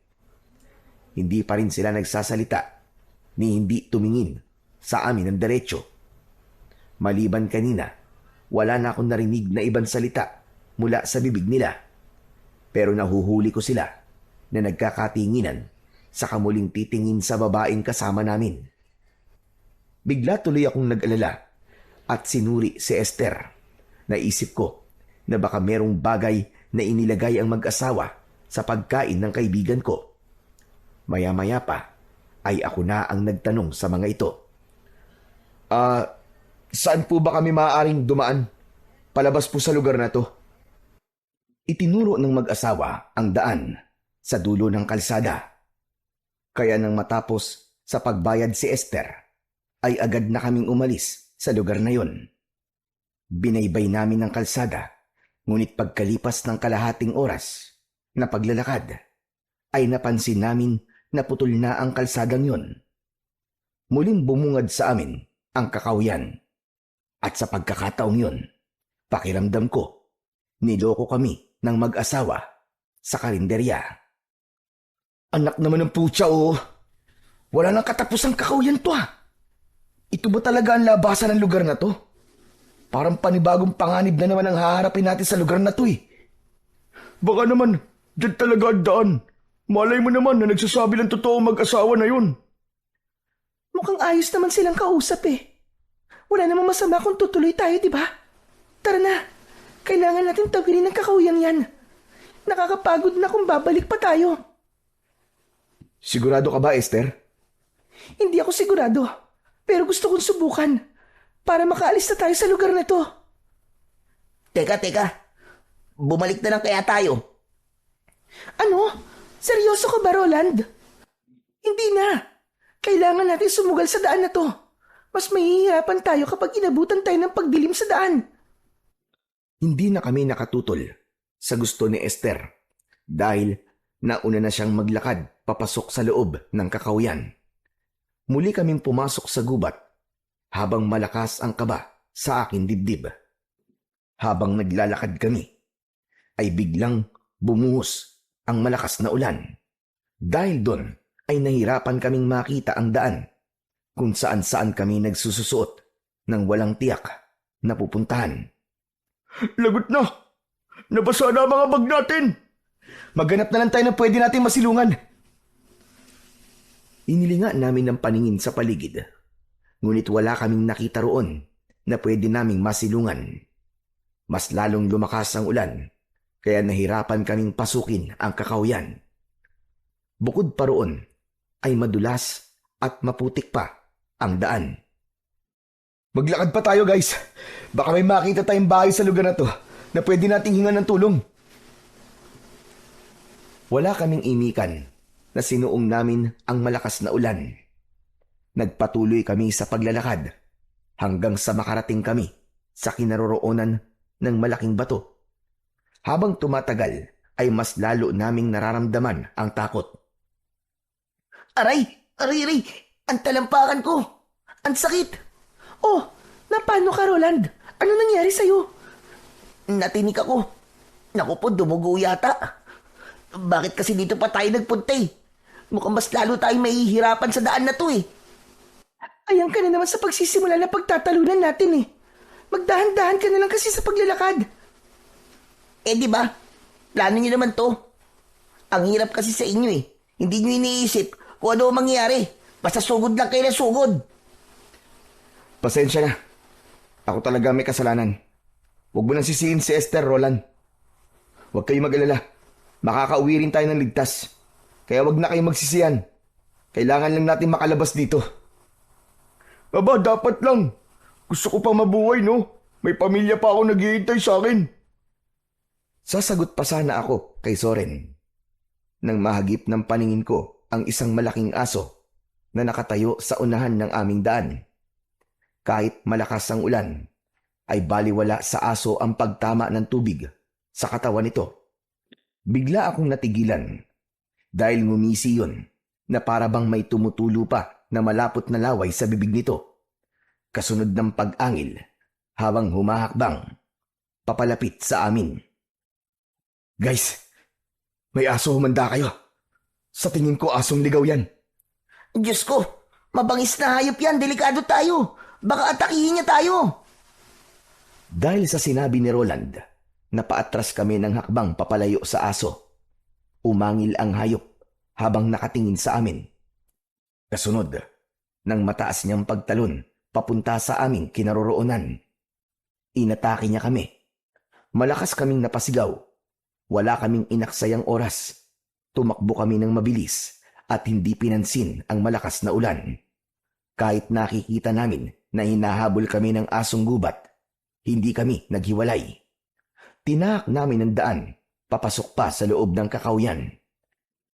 Hindi pa rin sila nagsasalita ni hindi tumingin sa amin ng diretsyo. Maliban kanina, wala na akong narinig na ibang salita mula sa bibig nila. Pero nahuhuli ko sila na nagkakatinginan sa kamuling titingin sa babaeng kasama namin. Bigla tuloy akong nag-alala at sinuri si Esther. Naisip ko na baka merong bagay na inilagay ang mag-asawa sa pagkain ng kaibigan ko. Maya-maya pa ay ako na ang nagtanong sa mga ito. Saan po ba kami maaaring dumaan? Palabas po sa lugar na to. Itinuro ng mag-asawa ang daan sa dulo ng kalsada. Kaya nang matapos sa pagbayad si Esther, ay agad na kaming umalis sa lugar na yon. Binaybay namin ang kalsada, ngunit pagkalipas ng kalahating oras na paglalakad, ay napansin namin na putol na ang kalsadang yon. Muling bumungad sa amin ang kakawyan. At sa pagkakataong yon, pakiramdam ko, niloko kami ng mag-asawa sa karinderya. Anak naman ng putya, oh. Wala nang katapusang kakawyan to, ah. Ito ba talaga ang labasan ng lugar na to? Parang panibagong panganib na naman ang haharapin natin sa lugar na to, eh. Baka naman, dyan talaga ang daan. Malay mo naman na nagsasabi ng totoo mag-asawa na yun. Mukhang ayos naman silang kausap eh. Wala namang masama kung tutuloy tayo, di ba? Tara na. Kailangan natin tawilin ng kakawyan yan. Nakakapagod na kung babalik pa tayo. Sigurado ka ba, Esther? Hindi ako sigurado. Pero gusto kong subukan. Para makaalis na tayo sa lugar na to. Teka. Bumalik na lang kaya tayo. Ano? Seryoso ka ba, Roland? Hindi na. Kailangan natin sumugal sa daan na to. Mas mahihirapan tayo kapag inabutan tayo ng pagdilim sa daan. Hindi na kami nakatutol sa gusto ni Esther dahil nauna na siyang maglakad papasok sa loob ng kakawyan. Muli kaming pumasok sa gubat habang malakas ang kaba sa aking dibdib. Habang naglalakad kami, ay biglang bumuhos ang malakas na ulan. Dahil doon ay nahirapan kaming makita ang daan kung saan-saan kami nagsususuot ng walang tiyak na pupuntahan. Lagot na! Nabasa na ang mga bag natin! Maghanap na lang tayo ng pwede natin masilungan. Inilinga namin ng paningin sa paligid, ngunit wala kaming nakita roon na pwede naming masilungan. Mas lalong lumakas ang ulan, kaya nahirapan kaming pasukin ang kakawyan. Bukod pa roon, ay madulas at maputik pa ang daan. Maglakad pa tayo, guys. Baka may makita tayong bahay sa lugar na to na pwede nating hingan ng tulong. Wala kaming imikan na sinuong namin ang malakas na ulan. Nagpatuloy kami sa paglalakad hanggang sa makarating kami sa kinaroroonan ng malaking bato. Habang tumatagal ay mas lalo naming nararamdaman ang takot. Aray! Ang talampakan ko! Ang sakit! Oh, napano ka, Roland? Ano nangyari sa'yo? Natinik ako. Naku po, dumugo yata. Bakit kasi dito pa tayo nagpunta eh? Mukhang mas lalo tayong mahihirapan sa daan na to eh. Ayan ka na naman sa pagsisimula na pagtatalunan natin eh. Magdahan-dahan ka na lang kasi sa paglalakad. Eh di ba? Plano nyo naman to. Ang hirap kasi sa inyo eh. Hindi nyo iniisip kung ano ang mangyayari. Basta sugod lang kayo na sugod. Pasensya na. Ako talaga may kasalanan. Huwag mo nang sisihin si Esther, Roland. Huwag kayo mag-alala. Makakauwi rin tayo ng ligtas. Kaya huwag na kayo magsisihan. Kailangan lang natin makalabas dito. Aba, dapat lang. Gusto ko pang mabuhay, no? May pamilya pa ako naghihintay sa akin. Sasagot pa sana ako kay Soren nang mahagip ng paningin ko ang isang malaking aso na nakatayo sa unahan ng aming daan. Kahit malakas ang ulan, ay baliwala sa aso ang pagtama ng tubig sa katawan nito. Bigla akong natigilan dahil ngumisi yun na para bang may tumutulo pa na malapot na laway sa bibig nito. Kasunod ng pag-angil habang humahakbang papalapit sa amin. Guys, may aso, humanda kayo. Sa tingin ko asong ligaw yan. Diyos ko, mabangis na hayop yan. Delikado tayo. Baka atakihin niya tayo. Dahil sa sinabi ni Roland, napaatras kami ng hakbang papalayo sa aso. Umangil ang hayop habang nakatingin sa amin. Kasunod, nang mataas niyang pagtalon papunta sa aming kinaroroonan. Inatake niya kami. Malakas kaming napasigaw. Wala kaming inaksayang oras. Tumakbo kami ng mabilis at hindi pinansin ang malakas na ulan. Kahit nakikita namin na hinahabol kami ng asong gubat, hindi kami naghiwalay. Tinaak namin ang daan, papasok pa sa loob ng kakawyan.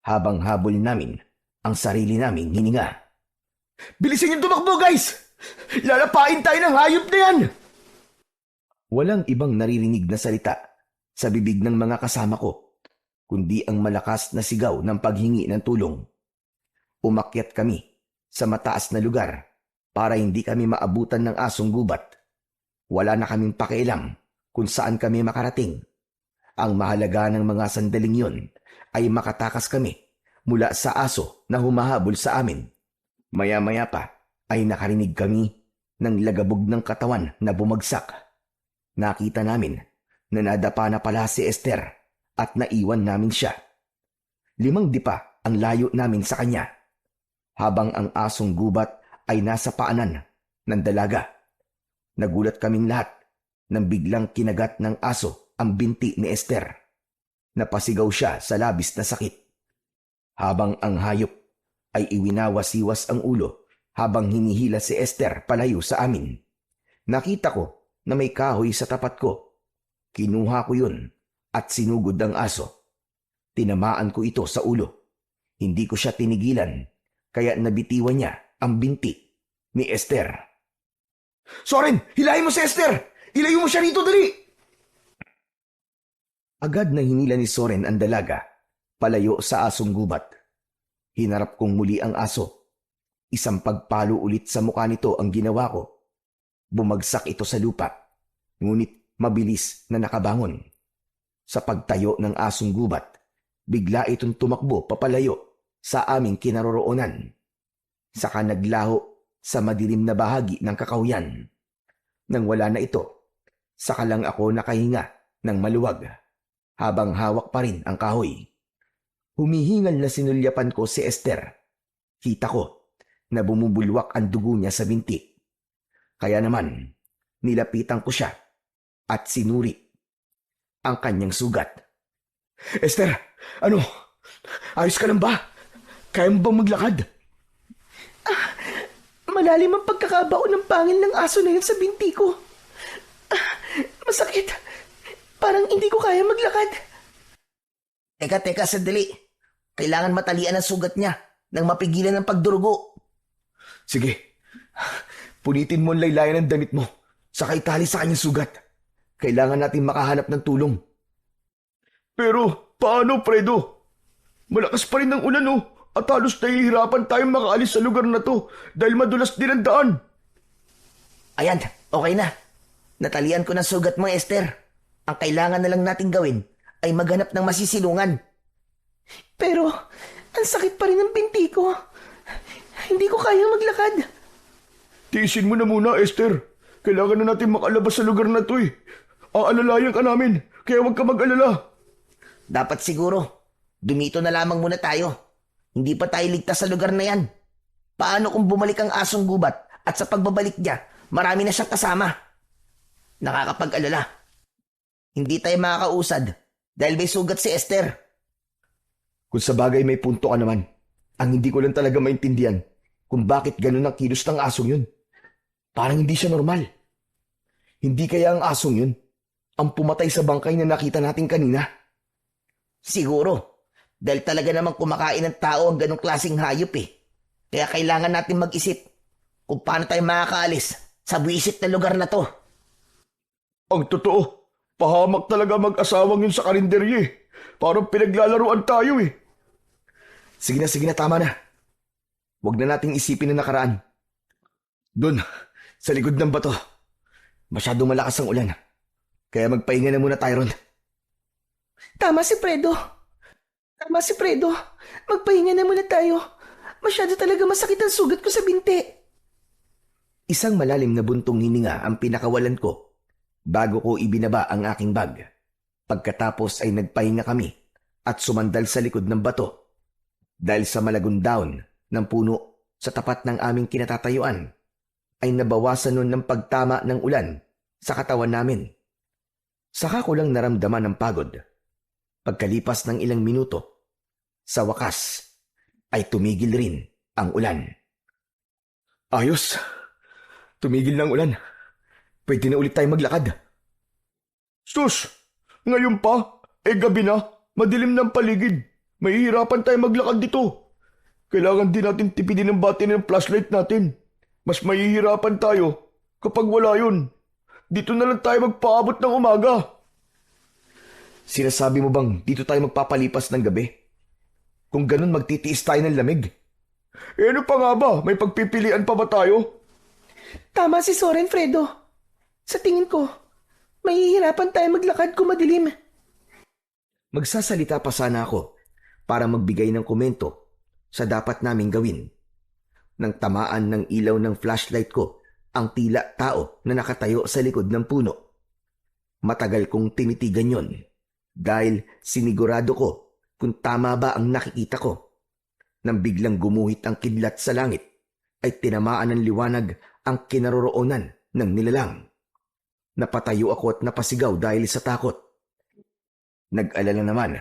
Habang habol namin, ang sarili naming hininga. Bilisin yung tumakbo, guys! Lalapain tayo ng hayop na yan! Walang ibang naririnig na salita sa bibig ng mga kasama ko, kundi ang malakas na sigaw ng paghingi ng tulong. Umakyat kami sa mataas na lugar para hindi kami maabutan ng asong gubat. Wala na kaming pakialam kung saan kami makarating. Ang mahalaga ng mga sandaling yon ay makatakas kami mula sa aso na humahabol sa amin. Maya-maya pa ay nakarinig kami ng lagabog ng katawan na bumagsak. Nakita namin na nadapa na pala si Esther at naiwan namin siya. 5 dipa ang layo namin sa kanya, habang ang asong gubat ay nasa paanan ng dalaga. Nagulat kaming lahat nang biglang kinagat ng aso ang binti ni Esther. Napasigaw siya sa labis na sakit, habang ang hayop ay iwinawasiwas ang ulo habang hinihila si Esther palayo sa amin. Nakita ko na may kahoy sa tapat ko. Kinuha ko yun at sinugod ang aso. Tinamaan ko ito sa ulo. Hindi ko siya tinigilan, kaya nabitiwan niya ang binti ni Esther. Soren, hilahin mo si Esther! Ilayo mo siya rito, dali! Agad na hinila ni Soren ang dalaga palayo sa asong gubat. Hinarap kong muli ang aso. Isang pagpalo ulit sa mukha nito ang ginawa ko. Bumagsak ito sa lupa, ngunit mabilis na nakabangon. Sa pagtayo ng asong gubat, bigla itong tumakbo papalayo sa aming kinaroroonan. Saka naglaho sa madilim na bahagi ng kakawyan. Nang wala na ito, saka lang ako nakahinga ng maluwag habang hawak pa rin ang kahoy. Humihingal na sinulyapan ko si Esther. Kita ko na bumubulwak ang dugo niya sa binti. Kaya naman, nilapitan ko siya at sinuri ang kanyang sugat. Esther, ano? Ayos ka lang ba? Kaya mo bang maglakad? Malalim ang pagkakabao ng pangil ng aso na yun sa binti ko. Masakit. Parang hindi ko kaya maglakad. Teka, sandali. Kailangan matalian ang sugat niya nang mapigilan ang pagdurugo. Sige, punitin mo ang laylayan ng damit mo, saka itali sa kanyang sugat. Kailangan natin makahanap ng tulong. Pero, paano, Fredo? Malakas pa rin ang ulan, oh. At halos nahihirapan tayong makaalis sa lugar na to dahil madulas din ang daan. Ayan, okay na. Natalian ko ng sugat mo, Esther. Ang kailangan na lang natin gawin ay maghanap ng masisilungan. Pero, ang sakit pa rin ng binti ko. Hindi ko kaya maglakad. Tiisin mo na muna, Esther. Kailangan na natin makalabas sa lugar na to eh. Aalalayan ka namin, kaya huwag ka mag-alala. Dapat siguro, dumito na lamang muna tayo. Hindi pa tayo ligtas sa lugar na yan. Paano kung bumalik ang asong gubat at sa pagbabalik niya, marami na siyang kasama? Nakakapag-alala. Hindi tayo makakausad dahil may sugat si Esther. Kung sa bagay may punto ka naman, ang hindi ko lang talaga maintindihan kung bakit ganun ang kilos ng asong yun. Parang hindi siya normal. Hindi kaya ang asong yun ang pumatay sa bangkay na nakita natin kanina? Siguro. Dahil talaga namang kumakain ng tao ang ganong klaseng hayop eh. Kaya kailangan natin mag-isip kung paano tayo makakaalis sa buwisit na lugar na to. Ang totoo, pahamak talaga mag-asawang yun sa karinderya eh. Parang pinaglalaruan tayo eh. Sige na, tama na. Huwag na nating isipin na nakaraan. Doon, sa likod ng bato. Masyadong malakas ang ulan. Kaya magpahinga na muna tayo ron. Tama si Fredo. Magpahinga na muna tayo. Masyado talaga masakit ang sugat ko sa binti. Isang malalim na buntong hininga ang pinakawalan ko bago ko ibinaba ang aking bag. Pagkatapos ay nagpahinga kami at sumandal sa likod ng bato. Dahil sa malagong daon ng puno sa tapat ng aming kinatatayuan, ay nabawasan nun ng pagtama ng ulan sa katawan namin. Saka ko lang naramdaman ng pagod. Pagkalipas ng ilang minuto, sa wakas ay tumigil rin ang ulan. Ayos. Tumigil na ang ulan. Pwede na ulit tayo maglakad. Sus! Ngayon pa? Gabi na. Madilim ng paligid. Mahihirapan tayo maglakad dito. Kailangan din natin tipidin ang batin ng flashlight natin. Mas mahihirapan tayo kapag wala yun. Dito na lang tayo magpaabot ng umaga. Sinasabi mo bang dito tayo magpapalipas ng gabi? Kung ganun magtitiis tayo ng lamig. Eh ano pa nga ba? May pagpipilian pa ba tayo? Tama si Soren, Fredo. Sa tingin ko, mahihirapan tayo maglakad kung madilim. Magsasalita pa sana ako para magbigay ng komento sa dapat naming gawin. Nang tamaan ng ilaw ng flashlight ko ang tila tao na nakatayo sa likod ng puno. Matagal kong tinitigan yon dahil sinigurado ko kung tama ba ang nakikita ko. Nang biglang gumuhit ang kidlat sa langit ay tinamaan ng liwanag ang kinaroroonan ng nilalang. Napatayo ako at napasigaw dahil sa takot. Nag-alala naman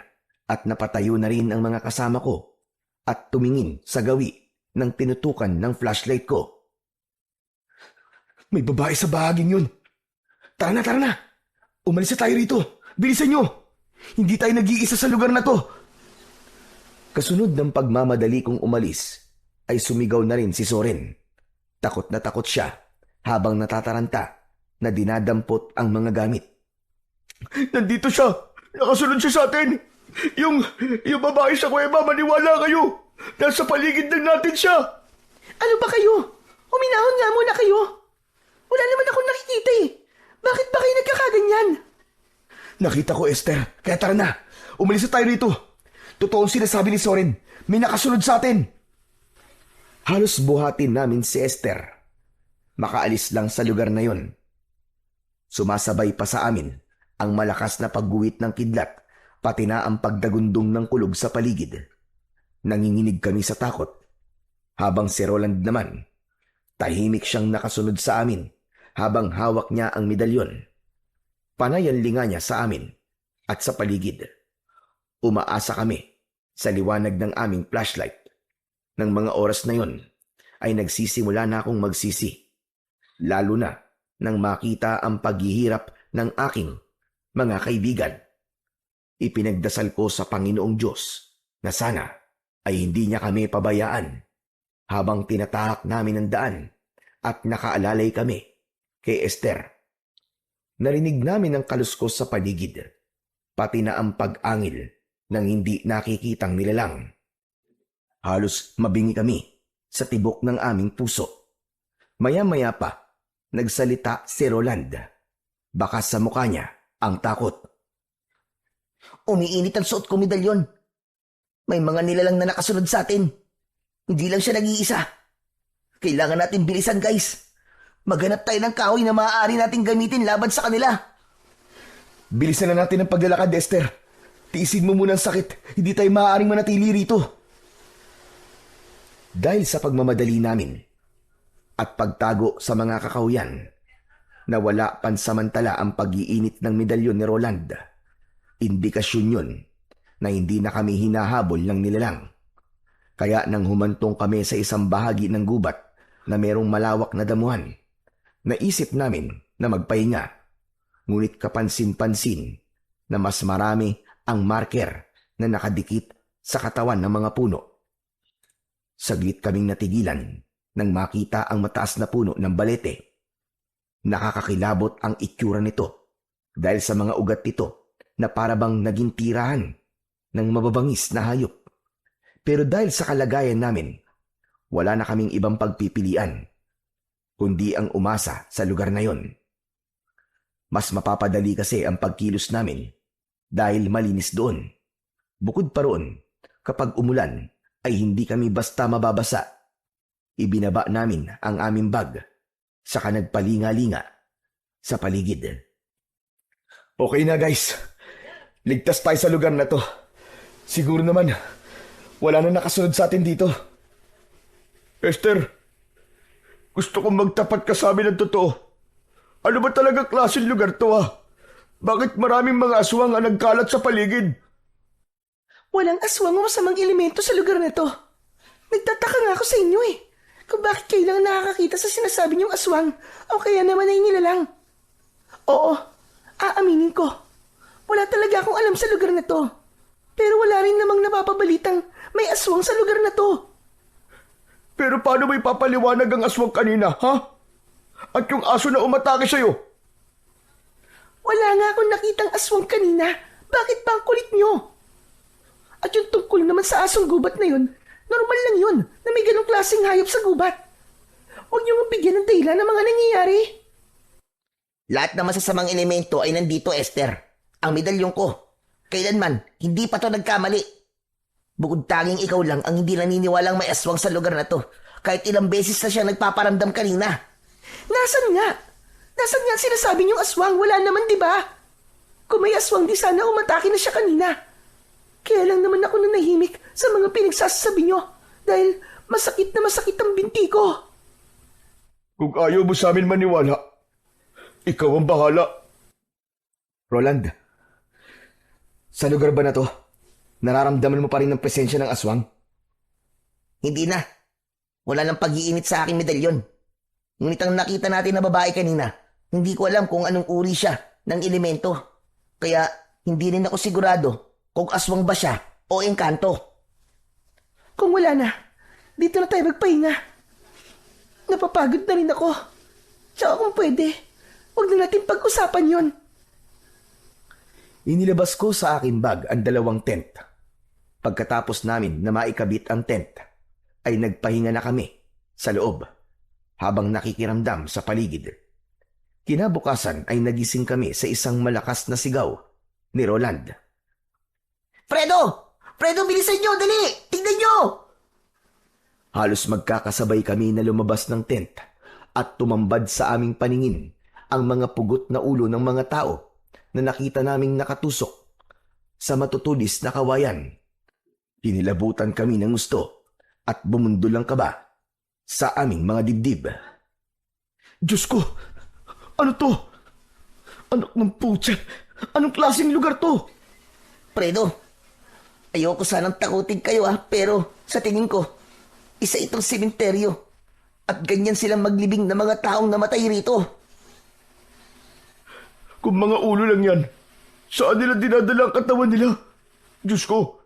at napatayo na rin ang mga kasama ko at tumingin sa gawi ng tinutukan ng flashlight ko. May babae sa bahaging yun. Tara na. Umalis na tayo rito. Bilisan nyo. Hindi tayo nag-iisa sa lugar na to. Kasunod ng pagmamadali kong umalis ay sumigaw na rin si Soren. Takot na takot siya habang natataranta na dinadampot ang mga gamit. Nandito siya. Nakasunod siya sa atin. Yung babae sa kuweba, maniwala kayo. Nasa paligid lang natin siya. Ano ba kayo? Uminahon nga muna kayo. Wala naman akong nakikita eh. Bakit ba kayo nagkakaganyan? Nakita ko, Esther. Kaya tara na. Umalis na tayo rito. Totoo ang sinasabi ni Soren. May nakasunod sa atin. Halos buhatin namin si Esther. Makaalis lang sa lugar na yon. Sumasabay pa sa amin ang malakas na pagguhit ng kidlat, pati na ang pagdagundong ng kulog sa paligid. Nanginginig kami sa takot. Habang si Roland naman, tahimik siyang nakasunod sa amin habang hawak niya ang medalyon. Panay ang linga niya sa amin at sa paligid. Umaasa kami sa liwanag ng aming flashlight. Nang mga oras na yon ay nagsisimula na akong magsisi. Lalo na nang makita ang paghihirap ng aking mga kaibigan. Ipinagdasal ko sa Panginoong Diyos na sana ay hindi niya kami pabayaan habang tinatahak namin ang daan at nakaalalay kami kay Esther. Narinig namin ang kaluskos sa paligid, pati na ang pag-angil ng hindi nakikitang nilalang. Halos mabingi kami sa tibok ng aming puso. Maya-maya pa, nagsalita si Roland. Baka sa mukha niya ang takot. Umiinit ang suot ko medalyon. May mga nilalang na nakasunod sa atin. Hindi lang siya nag-iisa. Kailangan natin bilisan, guys. Maghanap tayo ng kahoy na maaari nating gamitin laban sa kanila. Bilisan na natin ang paglalakad, Esther. Tiisin mo muna ang sakit. Hindi tayo maaaring manatili rito. Dahil sa pagmamadali namin at pagtago sa mga kakahuyan, nawala pansamantala ang pag-iinit ng medalyon ni Roland. Indikasyon yun na hindi na kami hinahabol ng nilalang. Kaya nang humantong kami sa isang bahagi ng gubat na merong malawak na damuhan, naisip namin na magpahinga. Ngunit kapansin-pansin na mas marami ang marker na nakadikit sa katawan ng mga puno. Saglit kaming natigilan nang makita ang mataas na puno ng balete. Nakakakilabot ang itsura nito dahil sa mga ugat nito na parabang naging tirahan ng mababangis na hayop. Pero dahil sa kalagayan namin, wala na kaming ibang pagpipilian, kundi ang umasa sa lugar na yon. Mas mapapadali kasi ang pagkilos namin dahil malinis doon. Bukod pa roon, kapag umulan ay hindi kami basta mababasa. Ibinaba namin ang aming bag, saka nagpalinga-linga sa paligid. Okay na, guys. Ligtas tayo sa lugar na to. Siguro naman, wala na nakasunod sa atin dito. Esther, gusto kong magtapat ka sa amin ng totoo. Ano ba talaga klaseng lugar to, ha? Bakit maraming mga aswang ang nagkalat sa paligid? Walang aswang o masamang elemento sa lugar na to. Nagtataka nga ako sa inyo eh. Kung bakit kayo lang nakakakita sa sinasabi niyong aswang o kaya naman ay nilalang. Oo, aaminin ko. Wala talaga akong alam sa lugar na to. Pero wala rin namang napapabalitang may aswang sa lugar na to. Pero paano mo ipapaliwanag ang aswang kanina, ha? At yung aso na umatake sa'yo? Wala nga akong nakitang aswang kanina. Bakit ba ang kulit nyo? At yung tungkol naman sa asong gubat na yun, normal lang yun na may ganong klaseng hayop sa gubat. Huwag nyo mabigyan ng dahilan ng mga nangyayari. Lahat ng masasamang elemento ay nandito, Esther. Ang medalyon ko. Kailanman, hindi pa to nagkamali. Bukod tanging ikaw lang ang hindi naniniwalang may aswang sa lugar na to. Kahit ilang beses na siya nagpaparamdam kanina. Nasaan nga? Nasaan nga sinasabi niyong aswang? Wala naman, di ba? Kung may aswang, di sana umatake na siya kanina. Kaya lang naman ako nanahimik sa mga pinagsasabi niyo dahil masakit na masakit ang binti ko. Kung ayaw mo sa amin maniwala, ikaw ang bahala. Roland, sa lugar ba na to, nararamdaman mo pa rin ang presensya ng aswang? Hindi na. Wala nang pag-iinit sa aking medalyon. Ngunit ang nakita natin na babae kanina, hindi ko alam kung anong uri siya ng elemento. Kaya hindi rin ako sigurado kung aswang ba siya o engkanto. Kung wala na, dito na tayo magpahinga. Napapagod na rin ako. Tsaka kung pwede, huwag na natin pag-usapan yon. Inilabas ko sa aking bag ang 2 tent. Pagkatapos namin na maikabit ang tent, ay nagpahinga na kami sa loob habang nakikiramdam sa paligid. Kinabukasan ay nagising kami sa isang malakas na sigaw ni Roland. Fredo! Fredo, bilisan nyo! Dali! Tingnan nyo! Halos magkakasabay kami na lumabas ng tent at tumambad sa aming paningin ang mga pugot na ulo ng mga tao na nakita naming nakatusok sa matutulis na kawayan. Pinilabutan kami ng gusto at bumundol ang kaba sa aming mga dibdib. Diyos ko! Ano to? Anak ng putya! Anong klaseng lugar to? Fredo, ayoko sanang takutin kayo pero sa tingin ko, isa itong sementeryo at ganyan silang maglibing ng mga taong namatay rito. Kung mga ulo lang yan, saan nila dinadala ang katawan nila? Diyos ko,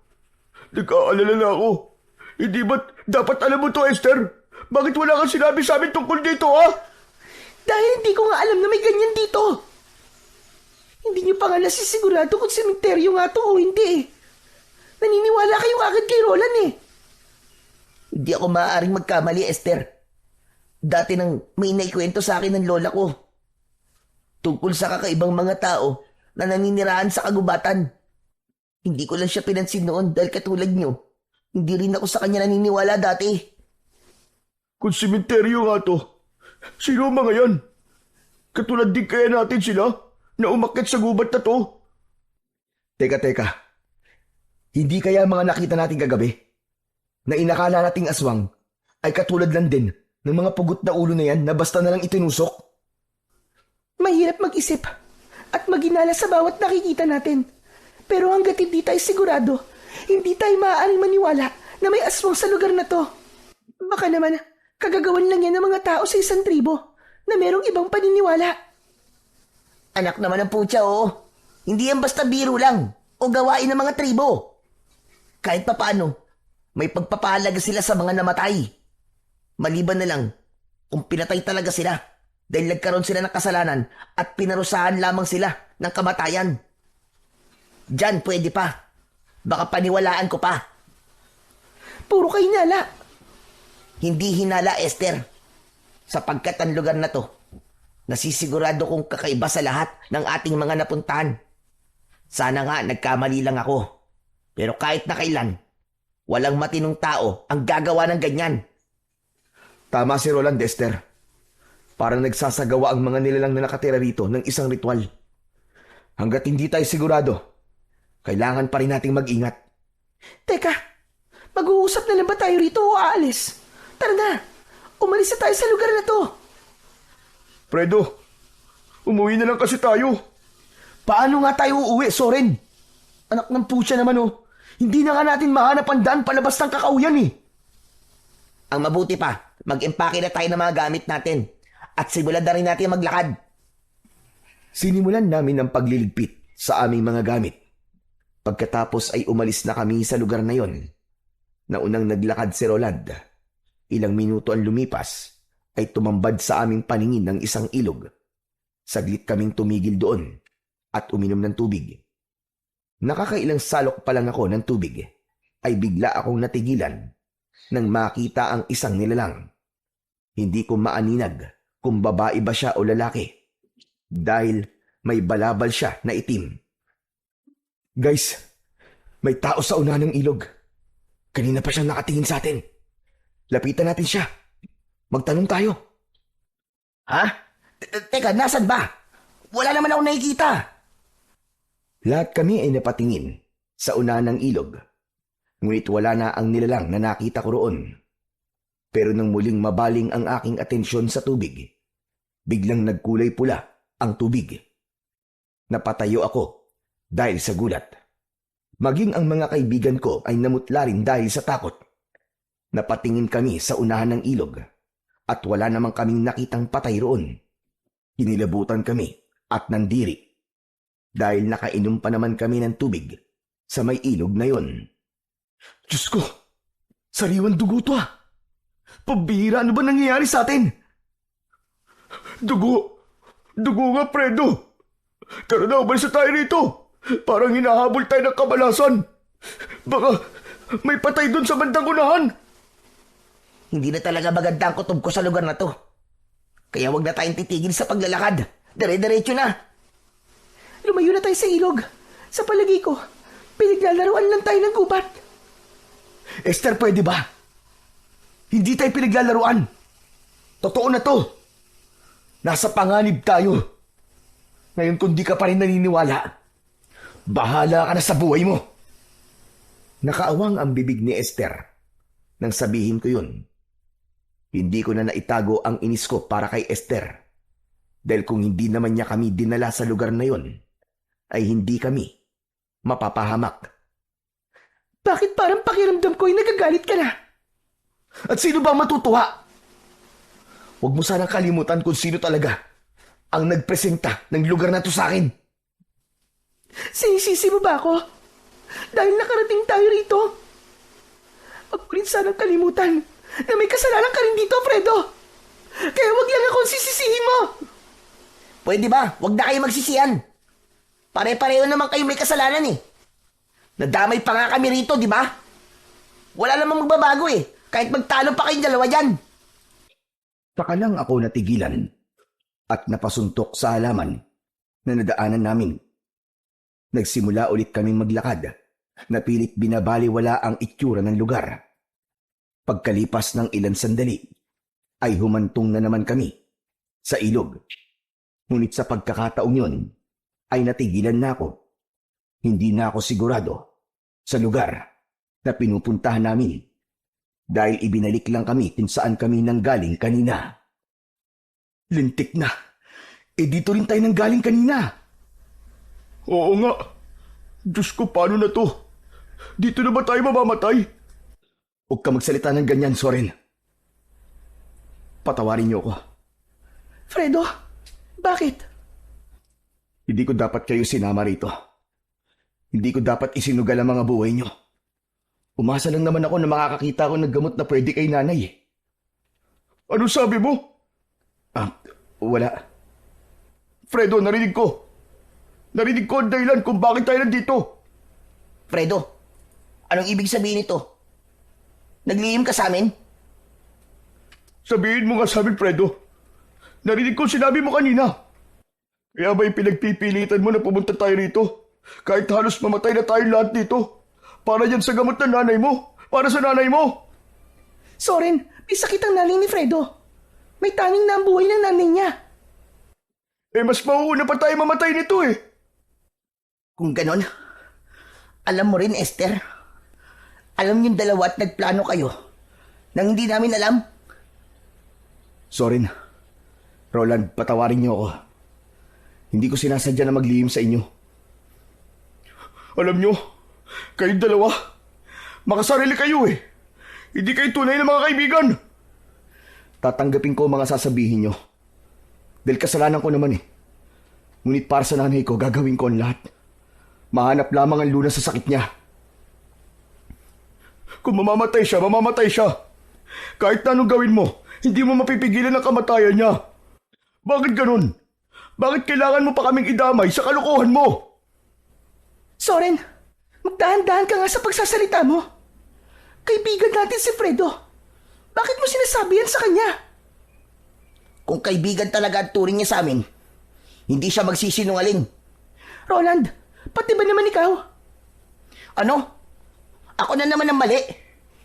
nag-aalala na ako. Hindi ba't dapat alam mo to, Esther? Bakit wala kang sinabi sa amin tungkol dito, ha? Dahil hindi ko nga alam na may ganyan dito. Hindi niyo pa nga nasisigurado kung sementeryo nga to o hindi. Naniniwala kayo agad kay Roland eh. Hindi ako maaaring magkamali, Esther. Dati nang may naikwento sa akin ng lola ko. Tungkol sa kakaibang mga tao na naninirahan sa kagubatan. Hindi ko lang siya pinansin noon dahil katulad niyo. Hindi rin ako sa kanya naniniwala dati. Kung sementeryo nga to, sino ang mga yan? Katulad din kaya natin sila na umakyat sa gubat na to? Teka. Hindi kaya mga nakita natin kagabi na inakala nating aswang ay katulad lang din ng mga pugot na ulo na yan na basta na lang itinusok? Mahirap mag-isip at maginala sa bawat nakikita natin. Pero hanggat hindi tayo sigurado, hindi tayo maaaring maniwala na may aswang sa lugar na to. Baka naman, kagagawan lang yan ng mga tao sa isang tribo na merong ibang paniniwala. Anak naman ng putya, oo. Hindi yan basta biro lang o gawain ng mga tribo. Kahit papaano, may pagpapahalaga sila sa mga namatay. Maliban na lang kung pinatay talaga sila dahil nagkaroon sila ng kasalanan at pinarusahan lamang sila ng kamatayan. Diyan pwede pa. Baka paniwalaan ko pa. Puro ka hinala. Hindi hinala, Esther. Sapagkat ang lugar na to, nasisigurado kong kakaiba sa lahat ng ating mga napuntahan. Sana nga nagkamali lang ako. Pero kahit na kailan, walang matinong tao ang gagawa ng ganyan. Tama si Roland, Esther. Parang nagsasagawa ang mga nilalang na nakatira rito ng isang ritual. Hanggat hindi tayo sigurado, kailangan pa rin nating mag-ingat. Teka, mag-uusap na lang ba tayo rito o aalis? Tara na, umalis na tayo sa lugar na to. Fredo, umuwi na lang kasi tayo. Paano nga tayo uuwi, Soren? Anak ng putya naman oh. Hindi na nga natin mahanap ang daan palabas ng kakauyan eh. Ang mabuti pa, mag-empake na tayo ng mga gamit natin at simulan na rin natin maglakad. Sinimulan namin ang pagliligpit sa aming mga gamit. Pagkatapos ay umalis na kami sa lugar na yon. Naunang naglakad si Roland. Ilang minuto ang lumipas ay tumambad sa aming paningin ng isang ilog. Saglit kaming tumigil doon at uminom ng tubig. Nakakailang salok pa lang ako ng tubig ay bigla akong natigilan nang makita ang isang nilalang. Hindi ko maaninag kung babae ba siya o lalaki dahil may balabal siya na itim. Guys, may tao sa una ng ilog. Kanina pa siyang nakatingin sa atin. Lapitan natin siya. Magtanong tayo. Ha? Teka, nasan ba? Wala naman ako nakikita. Lahat kami ay napatingin sa una ng ilog. Ngunit wala na ang nilalang na nakita ko roon. Pero nang muling mabaling ang aking atensyon sa tubig, biglang nagkulay pula ang tubig. Napatayo ako dahil sa gulat. Maging ang mga kaibigan ko ay namutla rin dahil sa takot. Napatingin kami sa unahan ng ilog at wala namang kaming nakitang patay roon. Kinilabutan kami at nandiri dahil nakainom pa naman kami ng tubig sa may ilog na yon. Diyos ko! Sariwan dugo to ah! Pabihira, ano ba nangyayari sa atin? Dugo! Dugo nga, Fredo! Tara na, umalis na tayo rito! Parang hinahabol tayo ng kabalasan! Baka may patay doon sa bandang unahan! Hindi na talaga maganda ang kutob ko sa lugar na to. Kaya wag na tayong titigil sa paglalakad. Dire-diretso na. Lumayo na tayo sa ilog. Sa palagi ko, pinaglalaruan lang tayo ng gubat. Esther, pwede ba? Hindi tayo pinaglalaruan. Totoo na to. Nasa panganib tayo. Ngayon kung di ka pa rin naniniwala, bahala ka na sa buhay mo. Nakaawang ang bibig ni Esther nang sabihin ko yun. Hindi ko na naitago ang inis ko para kay Esther. Dahil kung hindi naman niya kami dinala sa lugar na yon, ay hindi kami mapapahamak. Bakit parang pakiramdam ko ay nagagalit ka na? At sino ba matutuwa? Huwag mo sanang kalimutan kung sino talaga ang nagpresenta ng lugar na to sa akin. Sinisisi mo ba ako? Dahil nakarating tayo rito? Huwag mo rin sanang kalimutan na may kasalanan ka rin dito, Fredo. Kaya wag lang akong sisisihin mo. Pwede ba? Wag na kayo magsisiyan. Pare-pareho naman kayo may kasalanan eh. Nadamay pa nga kami rito, di ba? Wala namang magbabago eh. Kahit magtalo pa kayong dalawa dyan. Saka lang ako natigilan at napasuntok sa halaman na nadaanan namin. Nagsimula ulit kaming maglakad na pilit binabaliwala ang itsura ng lugar. Pagkalipas ng ilang sandali, ay humantong na naman kami sa ilog. Ngunit sa pagkakataong yun, ay natigilan na ako. Hindi na ako sigurado sa lugar na pinupuntahan namin dahil ibinalik lang kami kung saan kami nanggaling kanina. Lintik na! Dito rin tayo nanggaling kanina! Oo nga. Diyos ko, paano na to? Dito na ba tayo mamamatay? Huwag ka magsalita ng ganyan, Soren. Patawarin niyo ako. Fredo, bakit? Hindi ko dapat kayo sinama rito. Hindi ko dapat isinugal ang mga buhay niyo. Umasa lang naman ako na makakakita ko ng gamot na pwede kay nanay. Ano sabi mo? Wala. Fredo, narinig ko. Narinig ko ang dahilan kung bakit tayo nandito. Fredo, anong ibig sabihin nito? Naglihim ka sa amin? Sabihin mo nga sa amin, Fredo. Narinig ko sinabi mo kanina. Kaya ba pinagpipilitan mo na pumunta tayo rito? Kahit halos mamatay na tayong lahat dito. Para yan sa gamot ng nanay mo. Para sa nanay mo. Soren, may sakit ang nanay ni Fredo. May taning na ang buhay ng nanay niya. Mas mauuna pa tayo mamatay nito eh. Kung ganon, alam mo rin, Esther. Alam niyong dalawa at nagplano kayo nang hindi namin alam. Soren, Roland, patawarin niyo ako. Hindi ko sinasadya na maglihim sa inyo. Alam niyo, kayong dalawa, makasarili kayo eh. Hindi kayo tunay na mga kaibigan. Tatanggapin ko mga sasabihin niyo. Dahil kasalanan ko naman eh. Ngunit para sa nanay ko, gagawin ko ang lahat. Mahanap lamang ang lunas sa sakit niya. Kung mamamatay siya, mamamatay siya. Kahit na anong gawin mo, hindi mo mapipigilan ang kamatayan niya. Bakit ganun? Bakit kailangan mo pa kaming idamay sa kalokohan mo? Soren, magdahan-dahan ka nga sa pagsasalita mo. Kaibigan natin si Fredo. Bakit mo sinasabi yan sa kanya? Kung kaibigan talaga ang turing niya sa amin, hindi siya magsisinungaling. Roland, pati ba naman ikaw? Ano? Ako na naman ang mali.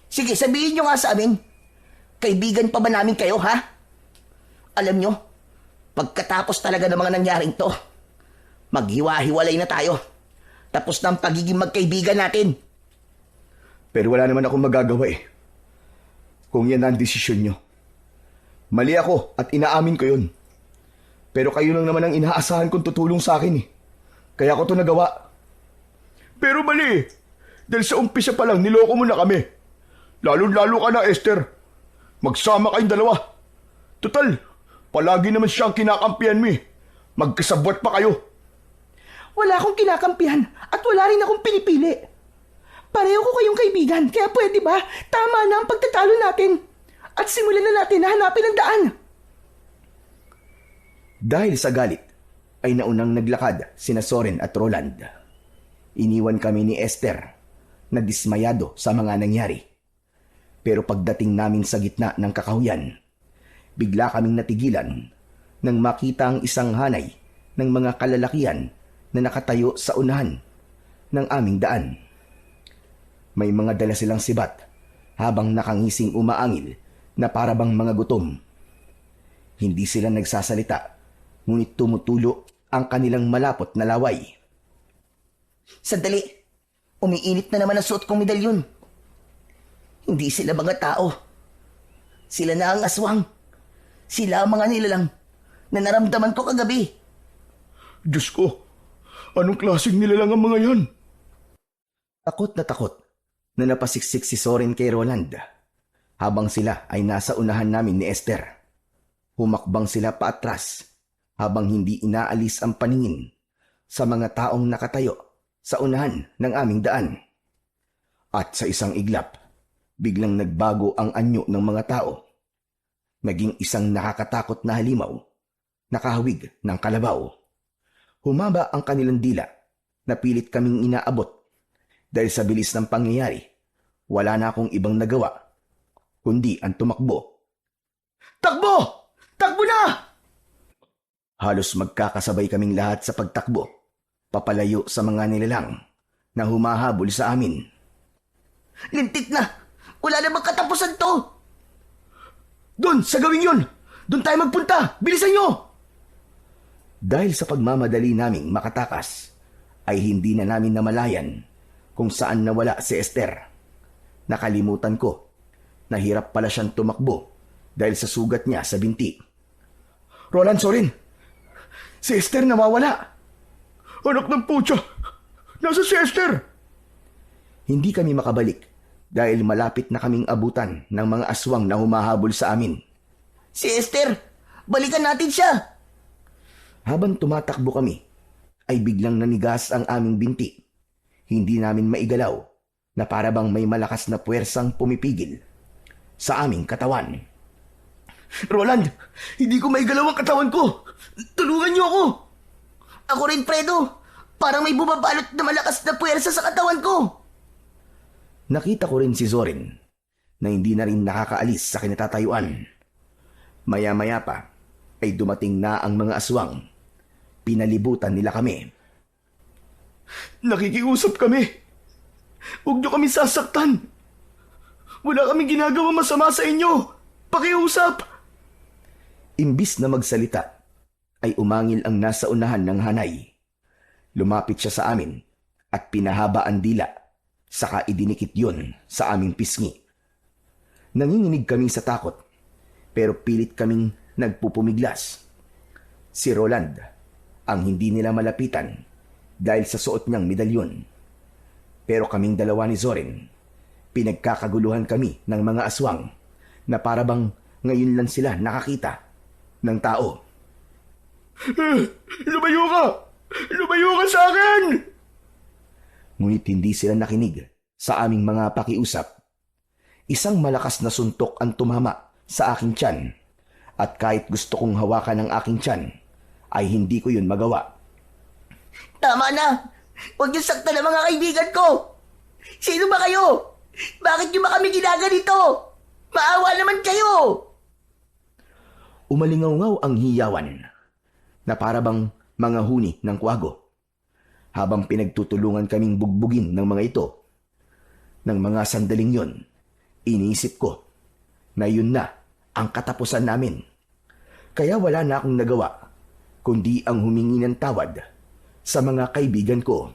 Sige, sabihin niyo nga sa amin. Kaibigan pa ba namin kayo, ha? Alam niyo, pagkatapos talaga ng mga nangyaring to, maghiwa-hiwalay na tayo. Tapos na ang pagiging magkaibigan natin. Pero wala naman akong magagawa eh. Kung yan ang desisyon nyo. Mali ako at inaamin ko yun. Pero kayo lang naman ang inaasahan kong tutulong sa akin eh. Kaya ko to nagawa. Pero mali eh. Dahil sa umpisa pa lang niloko mo na kami. Lalo-lalo ka na, Esther. Magsama kayong dalawa. Total, palagi naman siya ang kinakampihan mo eh. Magkasabwat pa kayo. Wala akong kinakampihan at wala rin akong pinipili. Pareho ko kayong kaibigan, kaya pwede ba? Tama na ang pagtatalo natin. At simulan na natin na hanapin ang daan. Dahil sa galit, ay naunang naglakad sina Soren at Roland. Iniwan kami ni Esther na dismayado sa mga nangyari. Pero pagdating namin sa gitna ng kakahuyan, bigla kaming natigilan nang makita ang isang hanay ng mga kalalakihan na nakatayo sa unahan ng aming daan. May mga dala silang sibat habang nakangising umaangil na parabang mga gutom. Hindi sila nagsasalita, ngunit tumutulo ang kanilang malapot na laway. Sandali, umiinit na naman ang suot kong medalyon. Hindi sila mga tao. Sila na ang aswang. Sila ang mga nilalang na naramdaman ko kagabi. Diyos ko, anong klaseng nilalang ang mga yan? Takot na napasiksik si Soren kay Roland habang sila ay nasa unahan namin ni Esther. Humakbang sila paatras habang hindi inaalis ang paningin sa mga taong nakatayo sa unahan ng aming daan. At sa isang iglap, biglang nagbago ang anyo ng mga tao. Naging isang nakakatakot na halimaw, nakahawig ng kalabaw. Humaba ang kanilang dila na pilit kaming inaabot. Dahil sa bilis ng pangyayari, wala na akong ibang nagawa, kundi ang tumakbo. Takbo! Takbo na! Halos magkakasabay kaming lahat sa pagtakbo, papalayo sa mga nilalang na humahabol sa amin. Lintik na! Wala namang katapusan to! Doon, sa gawing yun! Doon tayo magpunta! Bilisan nyo! Dahil sa pagmamadali naming makatakas, ay hindi na namin namalayan kung saan nawala si Esther. Nakalimutan ko, nahirap pala siyang tumakbo dahil sa sugat niya sa binti. Roland, Soren! Si Esther nawawala! Anak ng putya! Nasa si Esther! Hindi kami makabalik dahil malapit na kaming abutan ng mga aswang na humahabol sa amin. Si Esther! Balikan natin siya! Habang tumatakbo kami, ay biglang nanigas ang aming binti. Hindi namin maigalaw na parabang may malakas na puwersang pumipigil sa aming katawan. Roland! Hindi ko maigalaw ang katawan ko! Tulungan niyo ako! Ako rin, Fredo! Parang may bumabalot na malakas na puwersa sa katawan ko! Nakita ko rin si Zorin na hindi na rin nakakaalis sa kinatatayuan. Maya-maya pa ay dumating na ang mga aswang. Pinalibutan nila kami. Nakikiusap kami. Huwag niyo kami sasaktan. Wala kaming ginagawa masama sa inyo. Pakiusap. Imbis na magsalita, ay umangil ang nasa unahan ng hanay. Lumapit siya sa amin at pinahaba ang dila, saka idinikit yun sa aming pisngi. Nanginginig kami sa takot, pero pilit kaming nagpupumiglas. Si Roland ang hindi nila malapitan dahil sa suot niyang medalyon. Pero kaming dalawa ni Zorin, pinagkakaguluhan kami ng mga aswang na parabang ngayon lang sila nakakita ng tao. Lumayo ka! Lumayo ka sa akin! Ngunit hindi sila nakinig sa aming mga pakiusap. Isang malakas na suntok ang tumama sa aking tiyan at kahit gusto kong hawakan ang aking tiyan, ay hindi ko yun magawa. Tama na! Huwag niyo saktan ang mga kaibigan ko! Sino ba kayo? Bakit niyo ba kami ginaganito? Maawa naman kayo! Umalingaw ang hiyawan na para bang mga huni ng kwago habang pinagtutulungan kaming bugbugin ng mga ito. Nang mga sandaling yon, iniisip ko na yun na ang katapusan namin. Kaya wala na akong nagawa kundi ang humingi ng tawad sa mga kaibigan ko.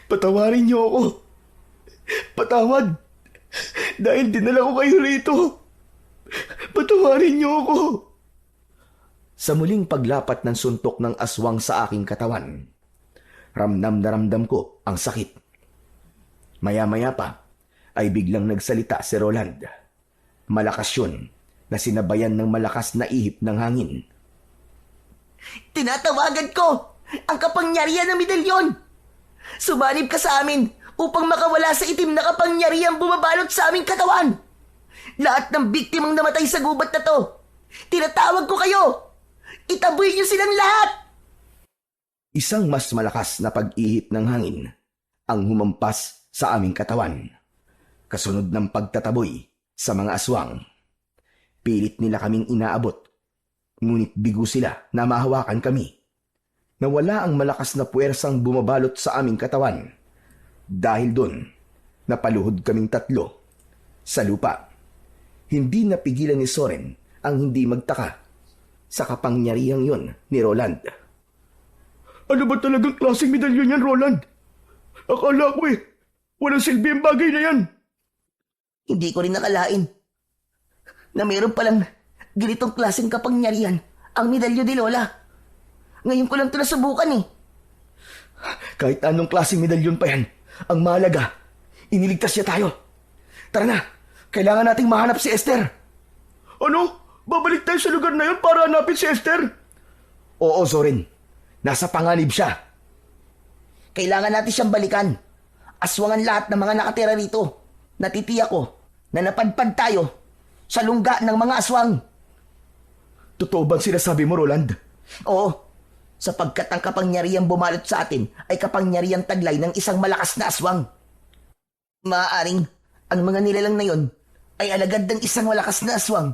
Patawarin niyo ako. Patawad. Dahil dinala ko kayo rito. Patawarin niyo ako. Sa muling paglapat ng suntok ng aswang sa aking katawan, ramdam na ramdam ko ang sakit. Maya-maya pa ay biglang nagsalita si Roland. Malakas yun na sinabayan ng malakas na ihip ng hangin. Tinatawagan ko ang kapangyarihan ng medalyon! Sumanib ka sa amin upang makawala sa itim na kapangyarihang bumabalot sa aming katawan! Lahat ng biktimang namatay sa gubat na to, tinatawag ko kayo! Itaboy niyo silang lahat! Isang mas malakas na pag-ihip ng hangin ang humampas sa aming katawan. Kasunod ng pagtataboy sa mga aswang. Pilit nila kaming inaabot, ngunit bigo sila na mahawakan kami. Nawala ang malakas na puwersang bumabalot sa aming katawan. Dahil doon, napaluhod kaming tatlo sa lupa. Hindi napigilan ni Soren ang hindi magtaka sa kapangyarihang yon ni Roland. Ano ba talagang klaseng medalyon yan, Roland? Akala ko walang silbi ang bagay na yan. Hindi ko rin nakalain na mayroon palang ganitong klaseng kapangyarihan ang medalyo ni Lola. Ngayon ko lang ito nasubukan eh. Kahit anong klaseng medalyon pa yan, ang mahalaga, iniligtas niya tayo. Tara na, kailangan nating mahanap si Esther. Ano? Babalik tayo sa lugar na yun para hanapin si Esther? Oo, Soren. Nasa panganib siya. Kailangan natin siyang balikan. Aswangan lahat ng mga nakatira rito. Natitiyak ko na napadpad tayo sa lungga ng mga aswang. Totoo bang sinasabi mo, Roland? Oo, sapagkat ang kapangyarihang bumalot sa atin ay kapangyarihang taglay ng isang malakas na aswang. Maaaring ang mga nilalang na yon ay alagad ng isang malakas na aswang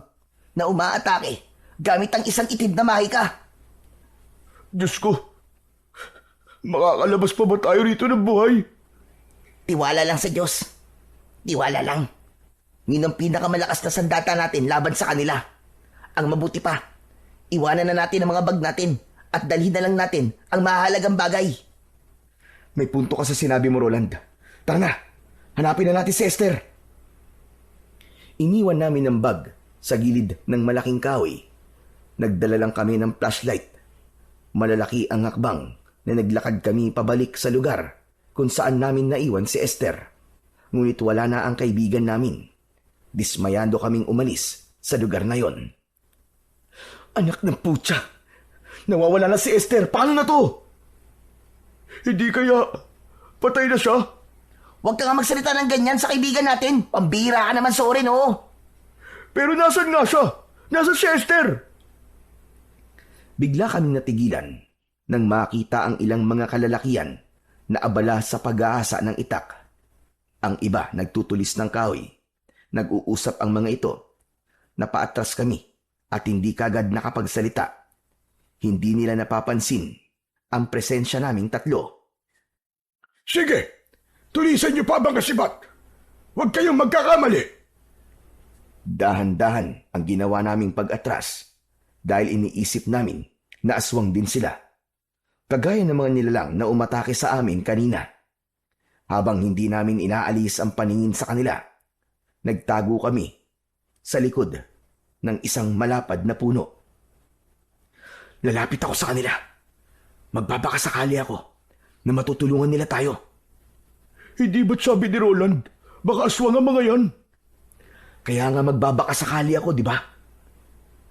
na umaatake gamit ang isang itim na mahika. Diyos ko, makakalabas pa ba tayo rito ng buhay? Tiwala lang sa Diyos. Tiwala lang. Yun ang pinakamalakas na sandata natin laban sa kanila. Ang mabuti pa, iwanan na natin ang mga bag natin at dalhin na lang natin ang mahalagang bagay. May punto ka sa sinabi mo, Roland. Tara na, hanapin na natin si Esther. Iniwan namin ang bag sa gilid ng malaking kahoy. Nagdala lang kami ng flashlight. Malalaki ang hakbang na naglakad kami pabalik sa lugar kung saan namin naiwan si Esther. Ngunit wala na ang kaibigan namin. Dismayado kaming umalis sa lugar na yon. Anak ng putya! Nawawala na si Esther! Paano na to? Hindi kaya patay na siya? Huwag ka nga magsalita ng ganyan sa kaibigan natin. Pambira ka naman, Soren, oo. Pero nasan nga siya? Nasaan si Esther? Bigla kaming natigilan nang makita ang ilang mga kalalakian na abala sa pag-aasa ng itak. Ang iba nagtutulis ng kahoy. Nag-uusap ang mga ito. Napaatras kami at hindi kagad nakapagsalita. Hindi nila napapansin ang presensya naming tatlo. Sige, tulisan niyo pa mga sibat. Huwag kayong magkakamali. Dahan-dahan ang ginawa naming pag-atras dahil iniisip namin na aswang din sila. Kagaya ng mga nilalang na umatake sa amin kanina. Habang hindi namin inaalis ang paningin sa kanila, nagtago kami sa likod ng isang malapad na puno. Lalapit ako sa kanila. Magbabakasakali ako na matutulungan nila tayo. Hindi ba't sabi ni Roland, baka aswang ang mga yan? Kaya nga magbabakasakali ako, di ba?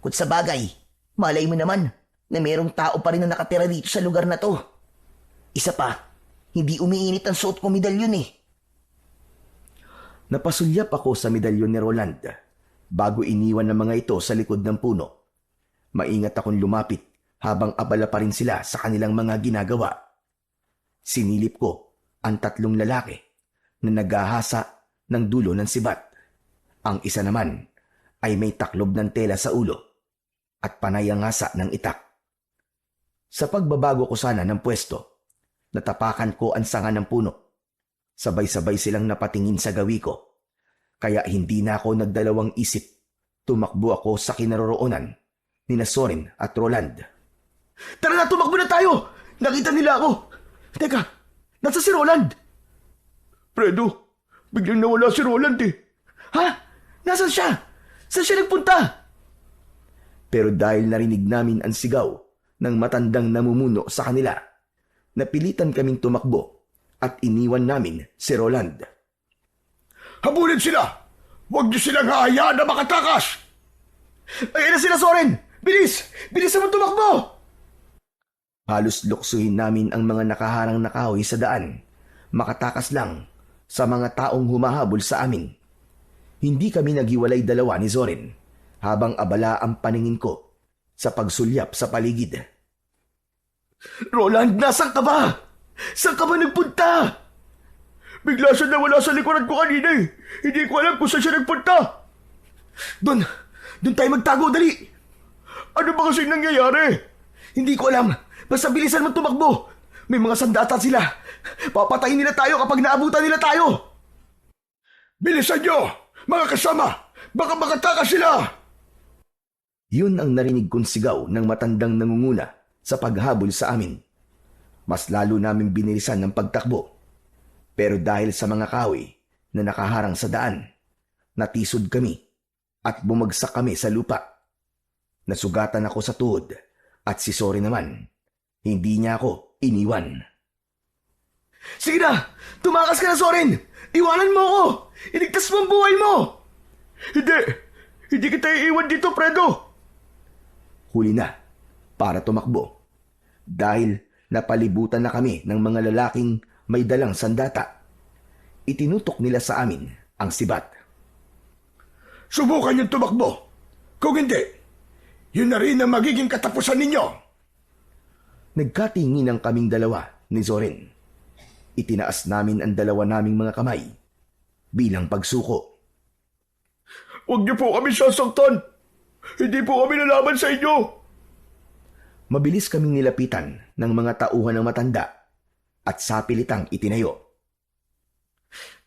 Kung sa bagay, malay mo naman na mayroong tao pa rin na nakatira dito sa lugar na to. Isa pa, hindi umiinit ang suot ko medalyon eh. Napasulyap ako sa medalyon ni Roland bago iniwan ng mga ito sa likod ng puno. Maingat akong lumapit habang abala pa rin sila sa kanilang mga ginagawa. Sinilip ko ang 3 lalaki na naghahasa ng dulo ng sibat. Ang isa naman ay may taklob ng tela sa ulo at panay ang hasa ng itak. Sa pagbabago ko sana ng pwesto, natapakan ko ang sanga ng puno. Sabay-sabay silang napatingin sa gawi ko, kaya hindi na ako nagdalawang isip. Tumakbo ako sa kinaroroonan ni Soren at Roland. Tara na, tumakbo na tayo! Nakita nila ako! Teka, nasa si Roland? Fredo, biglang nawala si Roland eh. Ha? Nasaan siya? Saan siya nagpunta? Pero dahil narinig namin ang sigaw ng matandang namumuno sa kanila, napilitan kaming tumakbo at iniwan namin si Roland. Habulin sila! Huwag niyo silang hahayaan na makatakas! Ayun na sila, Soren! Bilis! Bilis naman tumakbo! Halos luksuhin namin ang mga nakaharang na kahoy sa daan, makatakas lang sa mga taong humahabol sa amin. Hindi kami naghiwalay dalawa ni Zorin habang abala ang paningin ko sa pagsulyap sa paligid. Roland, nasan ka ba? Saan ka ba nagpunta? Bigla siya nawala sa likuran ko kanina eh. Hindi ko alam kung saan siya nagpunta. Doon tayo magtago, dali! Ano ba kasing nangyayari? Hindi ko alam. Basta bilisan mo tumakbo. May mga sandata sila. Papatayin nila tayo kapag naabutan nila tayo. Bilisan nyo! Mga kasama! Baka makatakas sila! Yun ang narinig kong sigaw ng matandang nangunguna sa paghabol sa amin. Mas lalo namin binilisan ng pagtakbo. Pero dahil sa mga kahoy na nakaharang sa daan, natisod kami at bumagsak kami sa lupa. Nasugatan ako sa tuhod at si Sori naman, hindi niya ako iniwan. Sige na! Tumakas ka na, Soren! Iwanan mo ako! Iligtas mo ang buhay mo! Hindi! Hindi kita iiwan dito, Fredo! Huli na para tumakbo. Dahil napalibutan na kami ng mga lalaking may dalang sandata. Itinutok nila sa amin ang sibat. Subukan yung tumakbo. Kung hindi, yun na rin ang magiging katapusan ninyo. Nagkatinginan kaming dalawa ni Zorin. Itinaas namin ang dalawa naming mga kamay bilang pagsuko. Huwag niyo po kami sasaktan. Hindi po kami lalaban sa inyo. Mabilis kaming nilapitan ng mga tauhan ng matanda at sapilitang itinayo.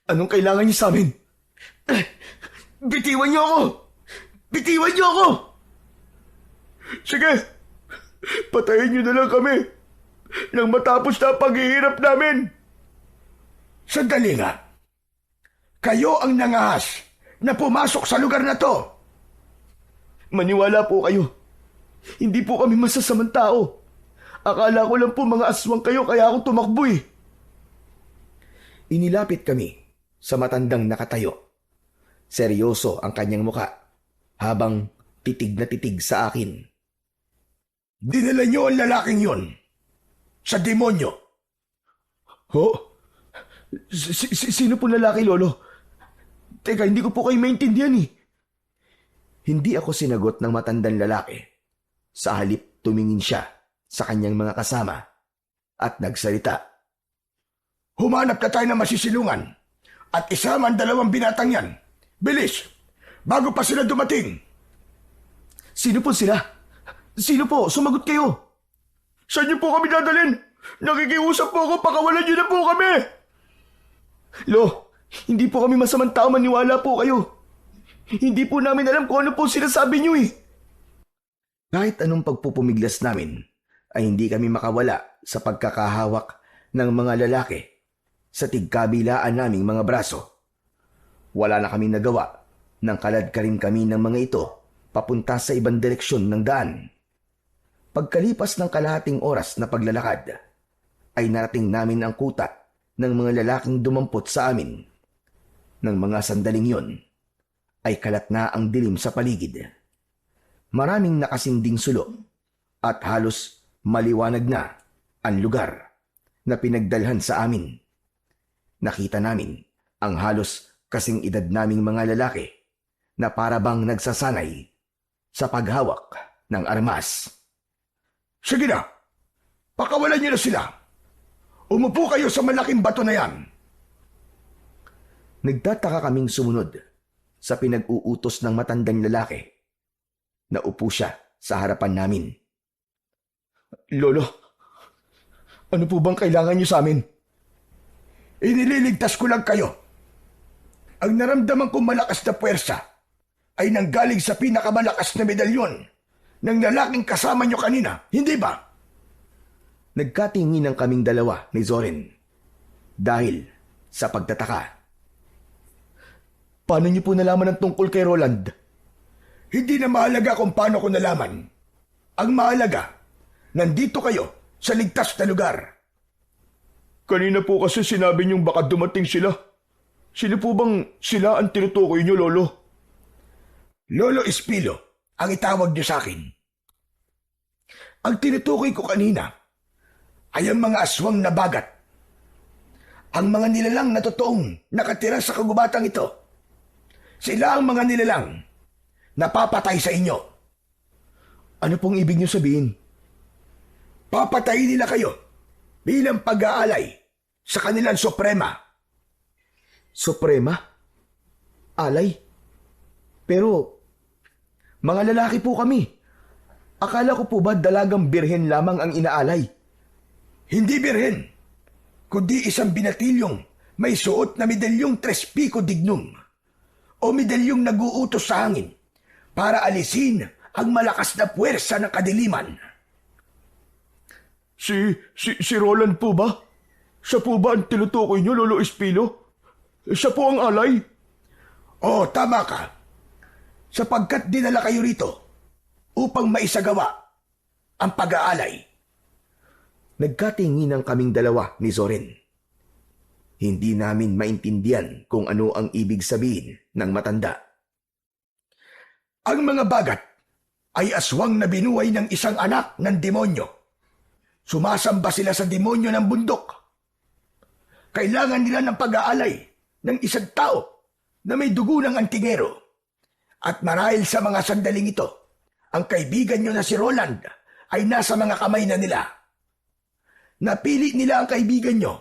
Anong kailangan niyo sa amin? Bitiwan niyo ako! Bitiwan niyo ako! Sige, patayin niyo na lang kami nang matapos na ang paghihirap namin. Sandali nga. Kayo ang nangahas na pumasok sa lugar na to. Maniwala po kayo. Hindi po kami masasamang tao. Akala ko lang po mga aswang kayo kaya ako tumakbo eh. Inilapit kami sa matandang nakatayo. Seryoso ang kanyang muka habang titig na titig sa akin. Dinala niyo ang lalaking yon sa demonyo. Ho? Sino po lalaki, Lolo? Teka, hindi ko po kayo maintindihan eh. Hindi ako sinagot ng matandang lalaki. Sa halip tumingin siya sa kanyang mga kasama at nagsalita. Humanap na tayo ng masisilungan at isama ang 2 binatang yan. Bilis! Bago pa sila dumating. Sino po sila? Sino po? Sumagot kayo. Saan niyo po kami dadalhin? Nakikiusap po ako, pakawalan niyo na po kami. Lo, hindi po kami masamang tao, maniwala po kayo. Hindi po namin alam kung ano po sinasabi niyo eh. Kahit anong pagpupumiglas namin, ay hindi kami makawala sa pagkakahawak ng mga lalaki sa tigkabilaan naming mga braso. Wala na kaming nagawa nang kalad ka rin kami ng mga ito papunta sa ibang direksyon ng daan. Pagkalipas ng kalahating oras na paglalakad, ay narating namin ang kuta ng mga lalaking dumampot sa amin. Nang mga sandaling yon, ay kalat na ang dilim sa paligid. Maraming nakasinding sulo at halos maliwanag na ang lugar na pinagdalhan sa amin. Nakita namin ang halos Kasing edad naming mga lalaki na para bang nagsasanay sa paghawak ng armas. Sige na, pakawalan niyo na sila. Umupo kayo sa malaking bato na yan. Nagtataka kaming sumunod sa pinag-uutos ng matandang lalaki. Naupo siya sa harapan namin. Lolo, ano po bang kailangan niyo sa amin? Inililigtas ko lang kayo. Ang naramdaman kong malakas na puwersa ay nanggaling sa pinakamalakas na medalyon ng lalaking kasama niyo kanina, hindi ba? Nagkatinginan kaming dalawa ni Zorin dahil sa pagtataka. Paano niyo po nalaman ang tungkol kay Roland? Hindi na mahalaga kung paano ko nalaman. Ang mahalaga, nandito kayo sa ligtas na lugar. Kanina po kasi sinabi niyong baka dumating sila. Sino po bang sila ang tinutukoy niyo, Lolo? Lolo Espilo, ang itawag niyo sa akin. Ang tinutukoy ko kanina ay ang mga aswang na bagat. Ang mga nilalang na totoong nakatira sa kagubatang ito. Sila ang mga nilalang na papatay sa inyo. Ano pong ibig niyo sabihin? Papatayin nila kayo bilang pag-aalay sa kanilang suprema. Suprema? Alay? Pero, mga lalaki po kami. Akala ko po ba dalagang birhen lamang ang inaalay? Hindi birhen, kundi isang binatilyong may suot na medalyong Trespiko Dignum o medalyong nag-uutos sa hangin para alisin ang malakas na puwersa ng kadiliman. Si Roland po ba? Siya po ba ang tinutukoy niyo, Lolo Espilo? Siya po ang alay? Oo, tama ka. Sapagkat dinala kayo rito upang maisagawa ang pag-aalay. Nagkatinginan kaming dalawa ni Zorin. Hindi namin maintindihan kung ano ang ibig sabihin ng matanda. Ang mga bagat ay aswang na binuhay ng isang anak ng demonyo. Sumasamba sila sa demonyo ng bundok. Kailangan nila ng pag-aalay ng isang tao na may dugo ng antingero. At marahil sa mga sandaling ito, ang kaibigan nyo na si Roland ay nasa mga kamay na nila. Napili nila ang kaibigan nyo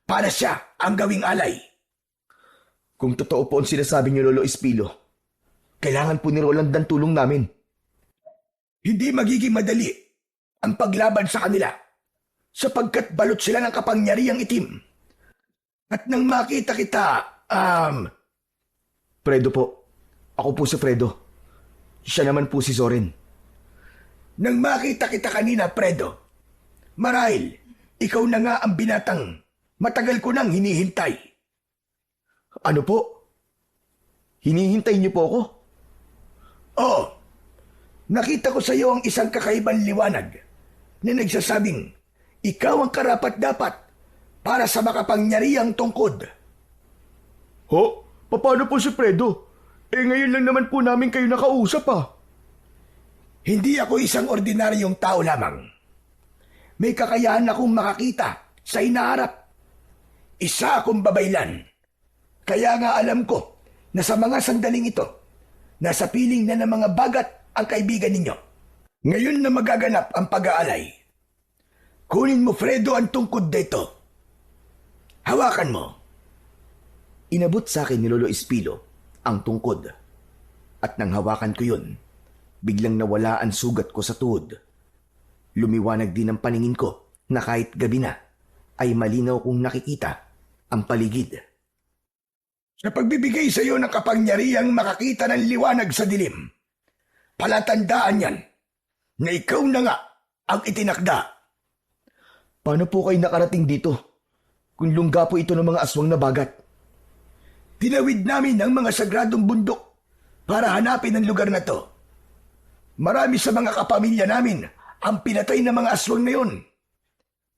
para siya ang gawing alay. Kung totoo po ang sinasabi niyo, Lolo Espilo, kailangan po ni Roland ng tulong namin. Hindi magiging madali ang paglaban sa kanila sapagkat balot sila ng kapangyarihang itim. At nang makita kita, Fredo po. Ako po si Fredo. Siya naman po si Zorin. Nang makita kita kanina, Fredo, marahil ikaw na nga ang binatang matagal ko nang hinihintay. Ano po? Hinihintay niyo po ako? Oo. Nakita ko sa iyo ang isang kakaibang liwanag na nagsasabing ikaw ang karapat-dapat para sa makapangyarihang tungkod. Ho? Paano po si Fredo? Ngayon lang naman po namin kayo nakausap Hindi ako isang ordinaryong tao lamang. May kakayahan akong makakita sa hinaharap. Isa akong babaylan. Kaya nga alam ko na sa mga sandaling ito, nasa piling na ng mga bagat ang kaibigan ninyo. Ngayon na magaganap ang pag-aalay. Kunin mo, Fredo, ang tungkod dito. Hawakan mo. Inabot sa akin ni Lolo Espilo ang tungkod. At nang hawakan ko yun, biglang nawala ang sugat ko sa tuhod. Lumiwanag din ang paningin ko na kahit gabi na, ay malinaw kong nakikita ang paligid. Sa pagbibigay sa iyo ng kapangyarihang makakita ng liwanag sa dilim, palatandaan yan na ikaw na nga ang itinakda. Paano po kayo nakarating dito kung lungga po ito ng mga aswang na bagat? Tinawid namin ang mga sagradong bundok para hanapin ang lugar na to. Marami sa mga kapamilya namin ang pinatay ng mga aswang na yun.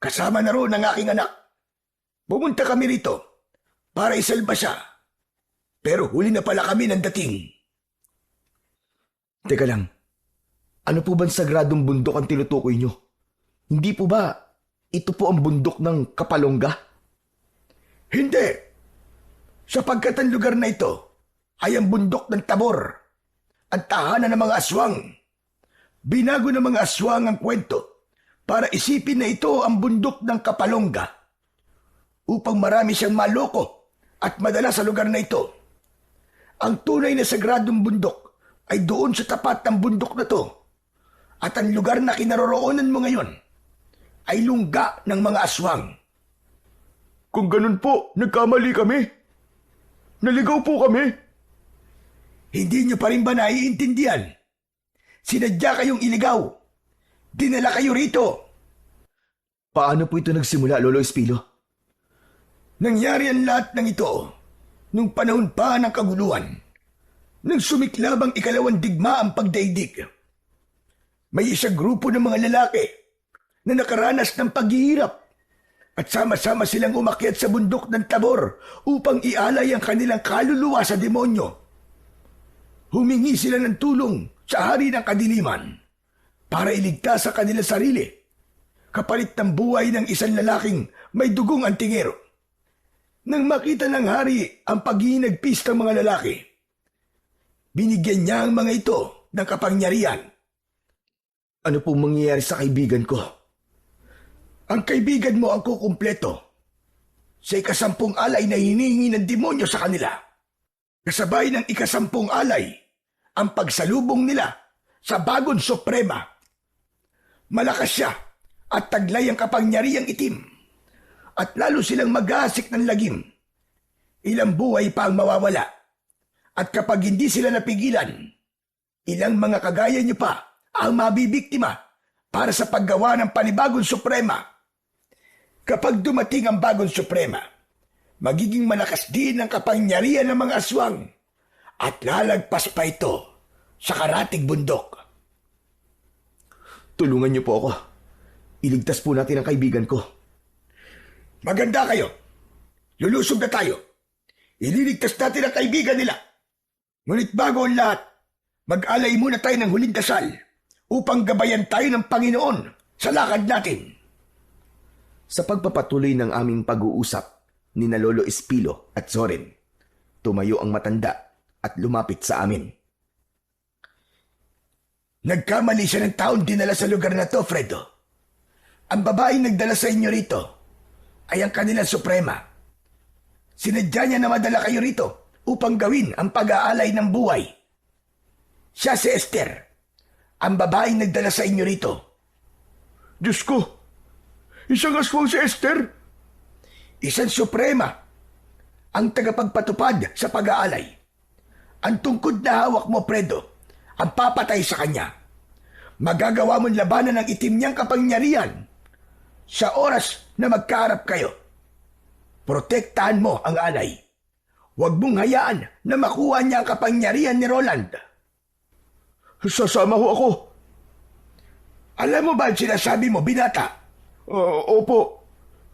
Kasama na roon ang aking anak. Pumunta kami rito para isalba siya. Pero huli na pala kami ng dating. Teka lang, ano po bang sagradong bundok ang tinutukoy nyo? Hindi po ba ito po ang bundok ng Kapalongga? Hindi. sapagkat ang lugar na ito ay ang bundok ng Tabor, ang tahanan ng mga aswang. Binago ng mga aswang ang kwento para isipin na ito ang bundok ng Kapalongga upang marami siyang maloko at madala sa lugar na ito. Ang tunay na sagradong bundok ay doon sa tapat ng bundok na to, at ang lugar na kinaroroonan mo ngayon ay lungga ng mga aswang. Kung ganun po, nagkamali kami. Naligaw po kami. Hindi niyo pa rin ba naiintindihan? Sinadya kayong iligaw. Dinala kayo rito. Paano po ito nagsimula, Lolo Espilo? Nangyari ang lahat ng ito nung panahon pa ng kaguluhan, nang sumiklab ang ikalawang digmaang pagdaigdig. May isang grupo ng mga lalaki na nakaranas ng paghihirap at sama-sama silang umakyat sa bundok ng Tabor upang ialay ang kanilang kaluluwa sa demonyo. Humingi sila ng tulong sa hari ng kadiliman para iligtas sa kanilang sarili, kapalit ng buhay ng isang lalaking may dugong antingero. Nang makita ng hari ang paghinagpis ng mga lalaki, binigyan niya ang mga ito ng kapangyarihan. Ano pong mangyayari sa kaibigan ko? Ang kaibigan mo ang kukumpleto sa ikasampung alay na hinihingi ng demonyo sa kanila. Kasabay ng ikasampung alay ang pagsalubong nila sa bagong suprema. Malakas siya at taglay ang kapangyarihang itim, at lalo silang mag-aasik ng lagim. Ilang buhay pa ang mawawala, at kapag hindi sila napigilan, ilang mga kagaya niyo pa ang mabibiktima para sa paggawa ng panibagong suprema. Kapag dumating ang bagong suprema, magiging malakas din ang kapangyarihan ng mga aswang at lalagpas pa ito sa karatig bundok. Tulungan niyo po ako. Iligtas po natin ang kaibigan ko. Maganda kayo. Lulusog na tayo. Ililigtas natin ang kaibigan nila. Ngunit bago ang lahat, mag-alay muna tayo ng huling dasal upang gabayan tayo ng Panginoon sa lakad natin. Sa pagpapatuloy ng aming pag-uusap ni na Lolo Espilo at Zorin, tumayo ang matanda at lumapit sa amin. Nagkamali siya ng taon dinala sa lugar na to, Fredo. Ang babaeng nagdala sa inyo rito ay ang kanilang suprema. Sinadya niya na madala kayo rito upang gawin ang pag-aalay ng buhay. Siya si Esther, ang babaeng nagdala sa inyo rito. Diyos ko, isang aswang si Esther. Isang suprema, ang tagapagpatupad sa pag-aalay. Ang tungkod na hawak mo, Fredo, ang papatay sa kanya. Magagawa mong labanan ng itim niyang kapangyarihan sa oras na magkaharap kayo. Protektahan mo ang alay. Huwag mong hayaan na makuha niya ang kapangyarihan ni Roland. Sasama ho ako. Alam mo ba ang sinasabi mo, binata? Opo.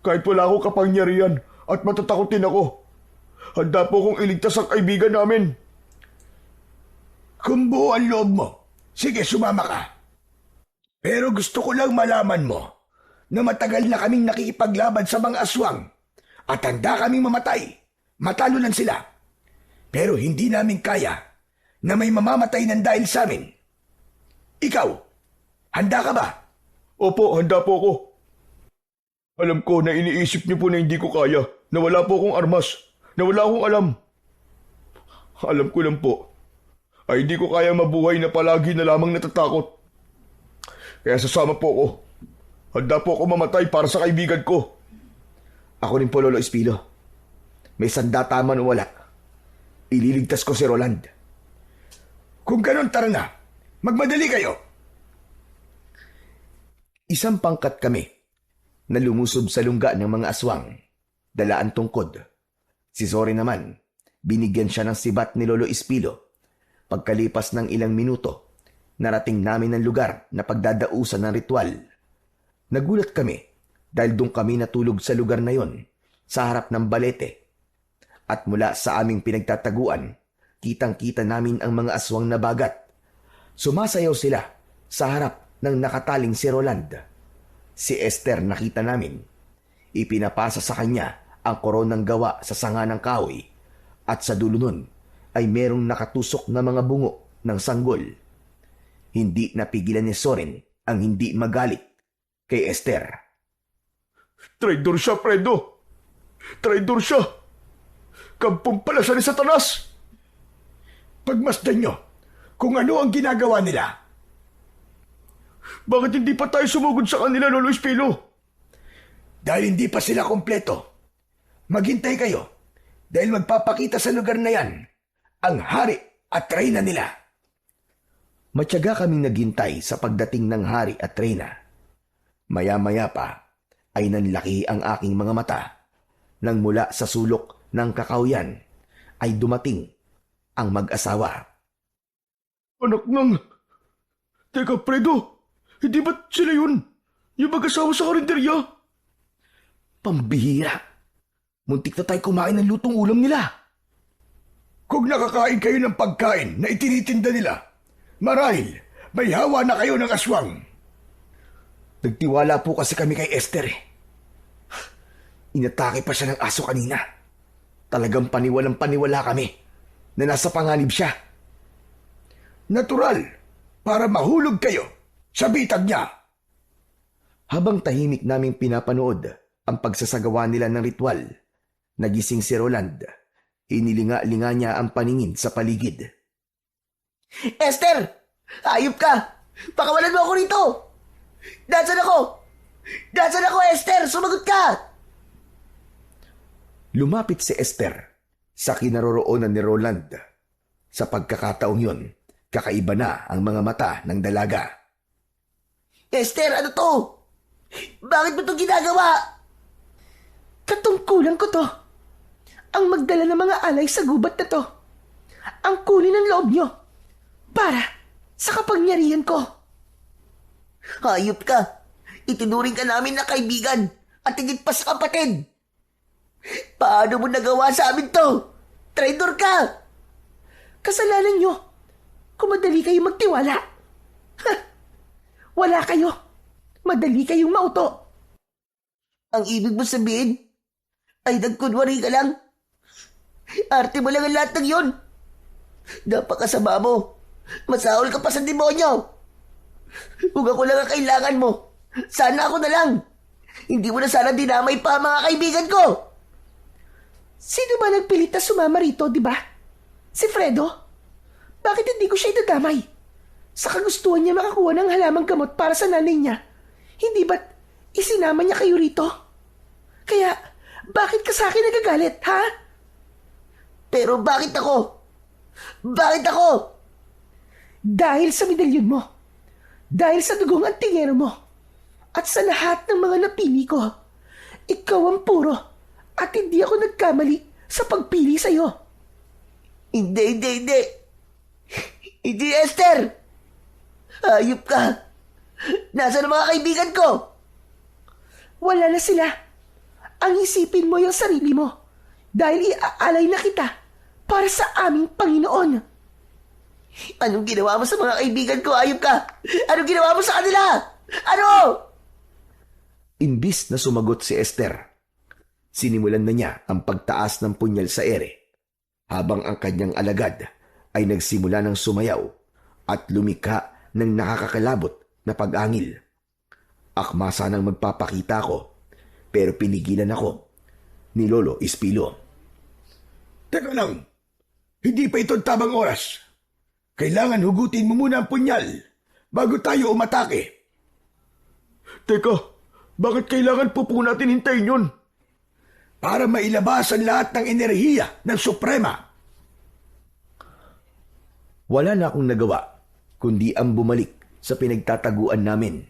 Kahit wala akong kapangyarihan at matatakotin ako, handa po akong iligtas ang kaibigan namin. Kung buo ang loob mo, sige, sumama ka. Pero gusto ko lang malaman mo na matagal na kaming nakikipaglaban sa mga aswang at handa kaming mamatay. Matalo lang sila. Pero hindi namin kaya na may mamamatay ng dahil sa amin. Ikaw, handa ka ba? Opo, handa po ako. Alam ko na iniisip niyo po na hindi ko kaya, na wala po akong armas, na wala akong alam. Alam ko lang po, ay hindi ko kaya mabuhay na palagi na lamang natatakot. Kaya sasama po ako. Handa po ako mamatay para sa kaibigan ko. Ako rin po, Lolo Espilo. May sandata man o wala, ililigtas ko si Roland. Kung ganon, tara na. Magmadali kayo. Isang pangkat kami na lumusob sa lungga ng mga aswang, dalaan tungkod. Si Zorin naman, binigyan siya ng sibat ni Lolo Espilo. Pagkalipas ng ilang minuto, narating namin ang lugar na pagdadausan ng ritual. Nagulat kami dahil doon kami natulog sa lugar na yon, sa harap ng balete. At mula sa aming pinagtataguan, kitang-kita namin ang mga aswang na bagat. Sumasayaw sila sa harap ng nakataling si Roland. Si Esther nakita namin. Ipinapasa sa kanya ang koronang gawa sa sanga ng kahoy At sa dulo nun ay merong nakatusok na mga bungo ng sanggol. Hindi napigilan ni Soren ang hindi magalit kay Esther. Traidor siya, Fredo! Traidor siya! Kampong pala siya ni Satanas! Pagmasdan nyo kung ano ang ginagawa nila. Bakit hindi pa tayo sumugod sa kanila, Lolo Espilo? Dahil hindi pa sila kompleto. Maghintay kayo dahil magpapakita sa lugar na yan ang hari at reyna nila. Matyaga kaming naghintay sa pagdating ng hari at reyna. Maya-maya pa ay nanlaki ang aking mga mata nang mula sa sulok ng kakawyan ay dumating ang mag-asawa. Anak ng... Teka, Fredo, hindi ba't sila yun? Yung mag-asawa sa karinderya? Pambihira! Muntik na tayo kumain ng lutong ulam nila. Kung nakakain kayo ng pagkain na itinitinda nila, marahil may hawa na kayo ng aswang. Nagtiwala po kasi kami kay Esther eh. Inatake pa siya ng aso kanina. Talagang paniwalang paniwala kami na nasa panganib siya. Natural, para mahulog kayo sa bitag niya. Habang tahimik naming pinapanood ang pagsasagawa nila ng ritual, nagising si Roland. Inilinga-linga niya ang paningin sa paligid. Esther! Ayop ka! Pakawalan mo ako rito! Nasaan ako? Nasaan ako, Esther? Sumagot ka! Lumapit si Esther sa kinaroroonan ni Roland. Sa pagkakataong yun, kakaiba na ang mga mata ng dalaga. Esther, ano to? Bakit mo ito ginagawa? Katungkulan ko to. Ang magdala ng mga alay sa gubat na to. Ang kunin ng loob nyo. Para sa kapangyarihan ko. Hayop ka. Itinuring ka namin na kaibigan at higit pa sa kapatid. Paano mo nagawa sa amin to? Traitor ka! Kasalanan nyo. Kung madali kayong magtiwala. Ha! Wala kayo. Madali kayong mauto. Ang ibig mo sabihin ay nagkunwari ka lang. Arte mo lang ang lahat ng yun. Napakasama mo. Masahol ka pa sa demonyo. Kung ako lang ang kailangan mo, sana ako na lang. Hindi mo na sana dinamay pa ang mga kaibigan ko. Sino ba nagpilit na sumama rito, di ba? Si Fredo? Bakit hindi ko siya idadamay? Sa kagustuhan niya makakuha ng halamang gamot para sa nanay niya. Hindi ba't isinama niya kayo rito? Kaya, bakit ka sa akin nagagalit, ha? Pero bakit ako? Bakit ako? Dahil sa medalyon mo. Dahil sa dugong antingero mo. At sa lahat ng mga napili ko. Ikaw ang puro. At hindi ako nagkamali sa pagpili sa'yo. Hindi. Hindi, Esther. Hayop ka. Nasaan ang mga kaibigan ko? Wala na sila. Ang isipin mo yung sarili mo. Dahil iaalay na kita para sa aming Panginoon. Anong ginawa mo sa mga kaibigan ko? Hayop ka. Anong ginawa mo sa kanila? Ano? Imbis na sumagot si Esther, sinimulan na niya ang pagtaas ng punyal sa ere, habang ang kanyang alagad ay nagsimula ng sumayaw at lumika ng nakakakalabot na pag-angil. Akma sanang magpapakita ko, pero pinigilan ako ni Lolo Espilo. Teka lang, hindi pa ito tamang oras. Kailangan hugutin mo muna ang punyal bago tayo umatake. Teka, bakit kailangan po natin hintayin yun? Para mailabas ang lahat ng enerhiya ng Suprema. Wala na akong nagawa, kundi ang bumalik sa pinagtataguan namin.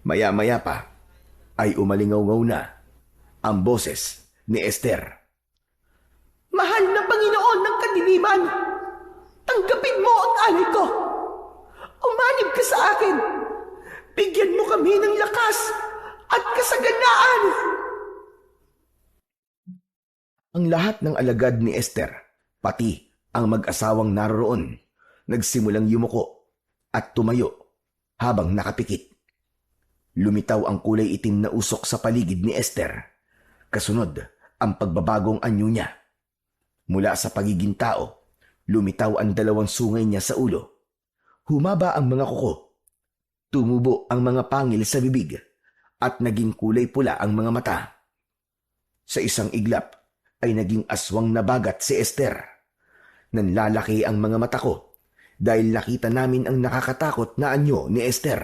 Maya-maya pa ay umalingaw-ngaw na ang boses ni Esther. Mahal na Panginoon ng kadiliman, tanggapin mo ang alay ko. Umanib ka sa akin. Bigyan mo kami ng lakas at kasaganaan. Ang lahat ng alagad ni Esther, pati ang mag-asawang naroroon, nagsimulang yumuko at tumayo habang nakapikit. Lumitaw ang kulay itim na usok sa paligid ni Esther. Kasunod ang pagbabagong anyo niya. Mula sa pagiging tao, lumitaw ang dalawang sungay niya sa ulo. Humaba ang mga kuko. Tumubo ang mga pangil sa bibig at naging kulay pula ang mga mata. Sa isang iglap ay naging aswang na bagat si Esther. Nanlalaki ang mga mata ko dahil nakita namin ang nakakatakot na anyo ni Esther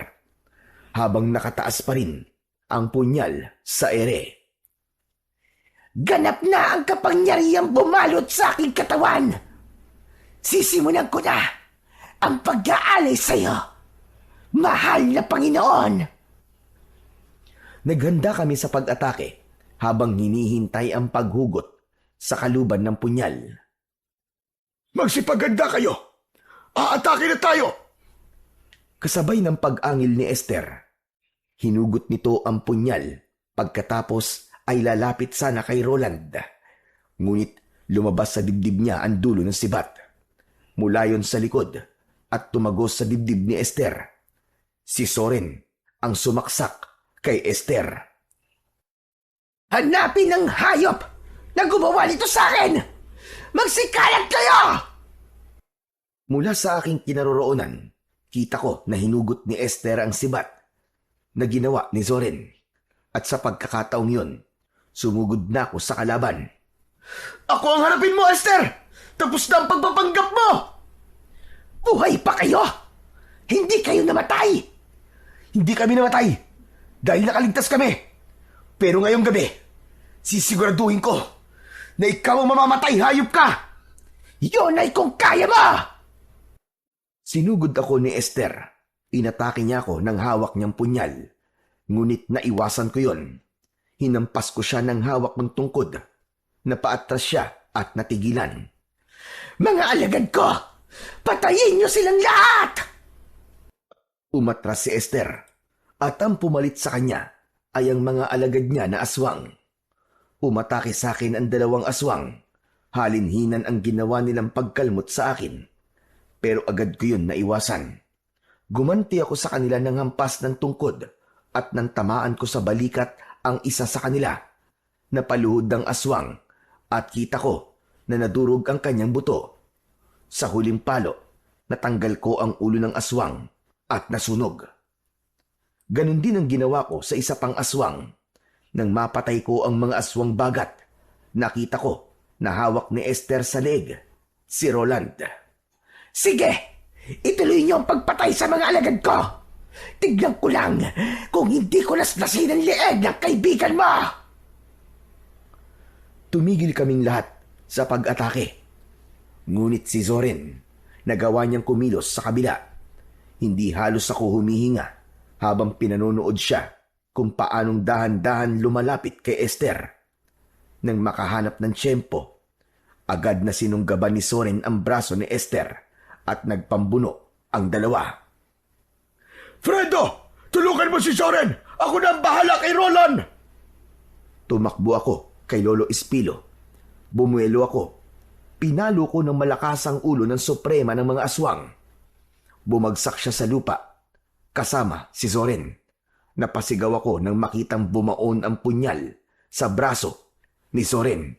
habang nakataas pa rin ang punyal sa ere. Ganap na ang kapangyarihang bumalot sa aking katawan. Sisimulan ko na ang pag-aalay sa iyo, mahal na Panginoon. Naghanda kami sa pag-atake habang hinihintay ang paghugot sa kaluban ng punyal. Magsipaganda kayo! Aatake na tayo! Kasabay ng pag-angil ni Esther, hinugot nito ang punyal pagkatapos ay lalapit sana kay Roland. Ngunit lumabas sa dibdib niya ang dulo ng sibat. Mula yon sa likod at tumagos sa dibdib ni Esther. Si Soren ang sumaksak kay Esther. Hanapin ang hayop na gumawa nito sa akin! Magsikalat kayo! Mula sa aking kinaroroonan, kita ko na hinugot ni Esther ang sibat na ginawa ni Soren. At sa pagkakataong yun, sumugod na ako sa kalaban. Ako ang harapin mo, Esther! Tapos na ang pagpapanggap mo! Buhay pa kayo! Hindi kayo namatay! Hindi kami namatay dahil nakaligtas kami. Pero ngayong gabi, sisiguraduhin ko na ikaw ang mamamatay, hayop ka! Yun ay kung kaya mo! Sinugod ako ni Esther. Inatake niya ako ng hawak niyang punyal. Ngunit naiwasan ko yon. Hinampas ko siya ng hawak ng tungkod. Napaatras siya at natigilan. Mga alagad ko! Patayin niyo silang lahat! Umatras si Esther at ang pumalit sa kanya ay ang mga alagad niya na aswang. Umatake sa akin ang dalawang aswang. Halinhinan ang ginawa nilang pagkalmot sa akin. Pero agad ko yun naiwasan. Gumanti ako sa kanila ng hampas ng tungkod at nang tamaan ko sa balikat ang isa sa kanila. Napaluhod ang aswang at kita ko na nadurog ang kanyang buto. Sa huling palo, natanggal ko ang ulo ng aswang at nasunog. Ganon din ang ginawa ko sa isa pang aswang. Nang mapatay ko ang mga aswang bagat, nakita ko na hawak ni Esther sa leeg, si Roland. Sige! Ituloy niyo ang pagpatay sa mga alagad ko! Tignan ko lang kung hindi ko naslasin ang leeg ng kaibigan mo! Tumigil kaming lahat sa pag-atake. Ngunit si Soren, nagawa niyang kumilos sa kabila. Hindi halos ako humihinga habang pinanonood siya kung paanong dahan-dahan lumalapit kay Esther. Nang makahanap ng tiyempo, agad na sinunggaban ni Soren ang braso ni Esther at nagpambuno ang dalawa. Fredo! Tulungan mo si Soren! Ako na ang bahala kay Roland! Tumakbo ako kay Lolo Espilo. Bumuelo ako. Pinalo ko ng malakas ang ulo ng suprema ng mga aswang. Bumagsak siya sa lupa, kasama si Soren. Napasigaw ako nang makitang bumaon ang punyal sa braso ni Soren.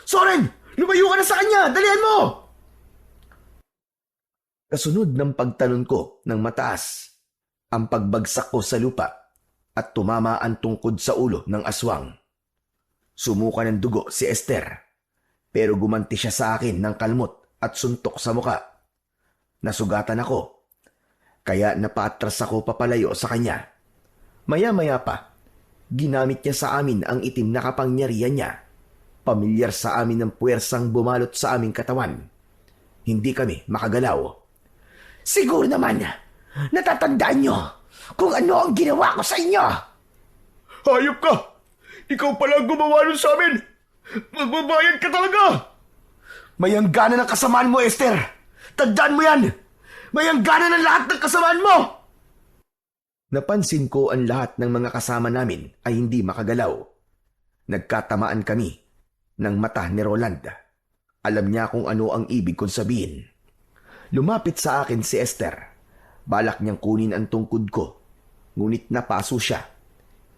Soren! Lumayo ka na sa kanya! Dalihan mo! Kasunod ng pagtalon ko ng mataas, ang pagbagsak ko sa lupa at tumama ang tungkod sa ulo ng aswang. Sumuka ng dugo si Esther, pero gumanti siya sa akin ng kalmot at suntok sa muka. Nasugatan ako, kaya napaatras ako papalayo sa kanya. Maya-maya pa, ginamit niya sa amin ang itim na kapangyarihan niya. Pamilyar sa amin ang puwersang bumalot sa aming katawan. Hindi kami makagalaw. Siguro naman, natatandaan niyo kung ano ang ginawa ko sa inyo. Hayop ka! Ikaw pala ang gumawa nun sa amin! Magbabayad ka talaga! May hangganan ng kasamaan mo, Esther! Tandaan mo yan! May hangganan ng lahat ng kasamaan mo! Napansin ko ang lahat ng mga kasama namin ay hindi makagalaw. Nagkatamaan kami ng mata ni Roland. Alam niya kung ano ang ibig kong sabihin. Lumapit sa akin si Esther. Balak niyang kunin ang tungkod ko. Ngunit napaso siya.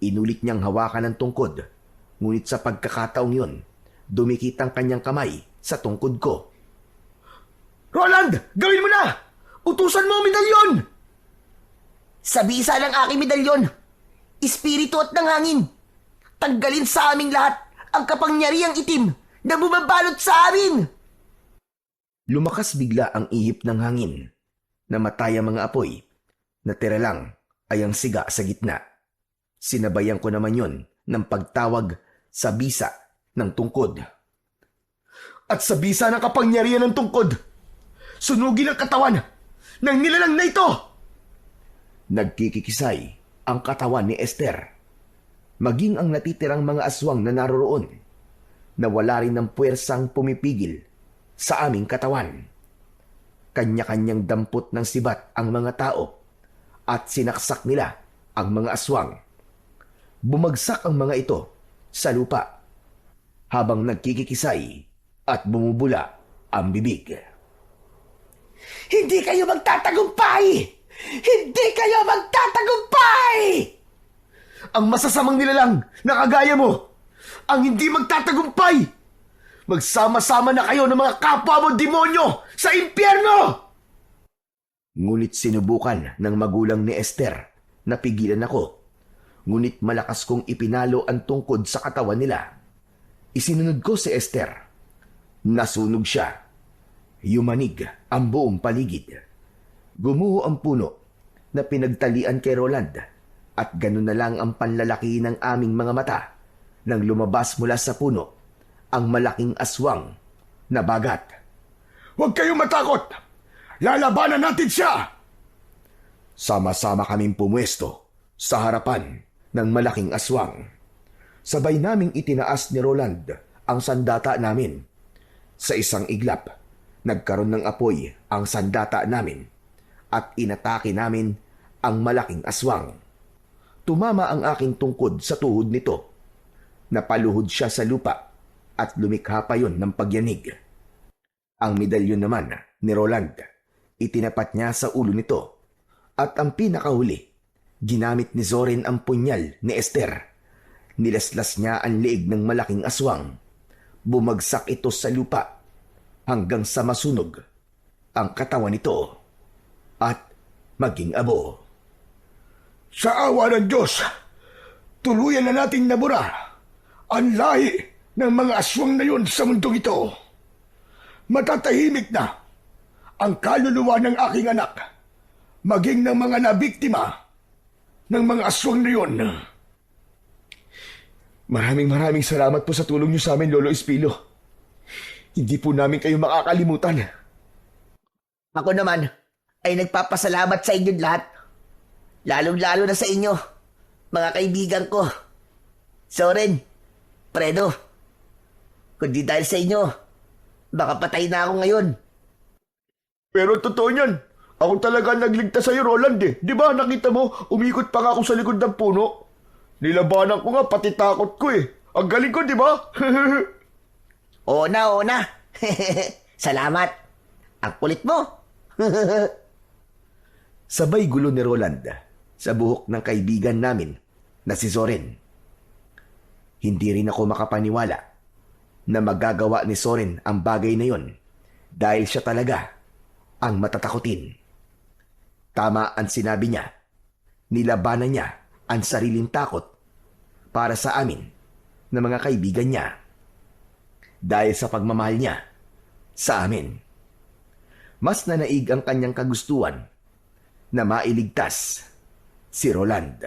Inulit niyang hawakan ang tungkod. Ngunit sa pagkakataong yun, dumikit ang kanyang kamay sa tungkod ko. Roland! Gawin mo na! Utusan mo ang medalyon! Sa bisa ng aking medalyon, espiritu at ng hangin, tanggalin sa aming lahat ang kapangyarihang itim na bumabalot sa amin! Lumakas bigla ang ihip ng hangin. Namatay ang mga apoy. Natira lang ay ang siga sa gitna. Sinabayan ko naman yon ng pagtawag sa bisa ng tungkod. At sa bisa ng kapangyarihan ng tungkod, sunugin ang katawan ng nilalang na ito! Nagkikikisay ang katawan ni Esther. Maging ang natitirang mga aswang na naroroon, na wala rin ng puwersang pumipigil sa aming katawan. Kanya-kanyang dampot ng sibat ang mga tao at sinaksak nila ang mga aswang. Bumagsak ang mga ito sa lupa habang nagkikikisay at bumubula ang bibig. Hindi kayo magtatagumpay! Hindi kayo magtatagumpay! Ang masasamang nilalang na kagaya mo, ang hindi magtatagumpay! Magsama-sama na kayo ng mga kapwa mo demonyo sa impyerno! Ngunit sinubukan ng magulang ni Esther na pigilan ako. Ngunit malakas kong ipinalo ang tungkod sa katawan nila. Isinunod ko si Esther. Nasunog siya. Yumanig ang buong paligid. Gumuho ang puno na pinagtalian kay Roland at ganun na lang ang panlalaki ng aming mga mata nang lumabas mula sa puno ang malaking aswang na bagat. Huwag kayong matakot! Lalabanan natin siya! Sama-sama kaming pumwesto sa harapan ng malaking aswang. Sabay naming itinaas ni Roland ang sandata namin. Sa isang iglap, nagkaroon ng apoy ang sandata namin at inatake namin ang malaking aswang. Tumama ang aking tungkod sa tuhod nito. Napaluhod siya sa lupa at lumikha pa yun ng pagyanig. Ang medalyon naman ni Roland, itinapat niya sa ulo nito. At ang pinakahuli, ginamit ni Zorin ang punyal ni Esther. Nilaslas niya ang leeg ng malaking aswang. Bumagsak ito sa lupa hanggang sa masunog ang katawan nito at maging abo. Sa awa ng Diyos, tuluyan na nating nabura ang lahi ng mga aswang na yun sa mundong ito. Matatahimik na ang kaluluwa ng aking anak, maging ng mga nabiktima ng mga aswang na yun. Maraming salamat po sa tulong niyo sa amin, Lolo Espilo. Hindi po namin kayo makakalimutan. Ako naman ay nagpapasalamat sa inyong lahat. Lalong-lalo na sa inyo, mga kaibigan ko. Soren, Fredo, kundi dahil sa inyo, baka patay na ako ngayon. Pero totoo niyan, ako talaga nagligtas sa'yo, Roland eh. Di ba nakita mo, umikot pa nga ako sa likod ng puno. Nilabanan ko nga, pati takot ko eh. Ang galing ko, di ba? Oo na. Salamat. Ang kulit mo. Sabay gulo ni Roland sa buhok ng kaibigan namin na si Zorin. Hindi rin ako makapaniwala na magagawa ni Zorin ang bagay na yon dahil siya talaga ang matatakotin. Tama ang sinabi niya. Nilabanan niya ang sariling takot para sa amin na mga kaibigan niya dahil sa pagmamahal niya sa amin. Mas nanaig ang kanyang kagustuhan na mailigtas si Roland.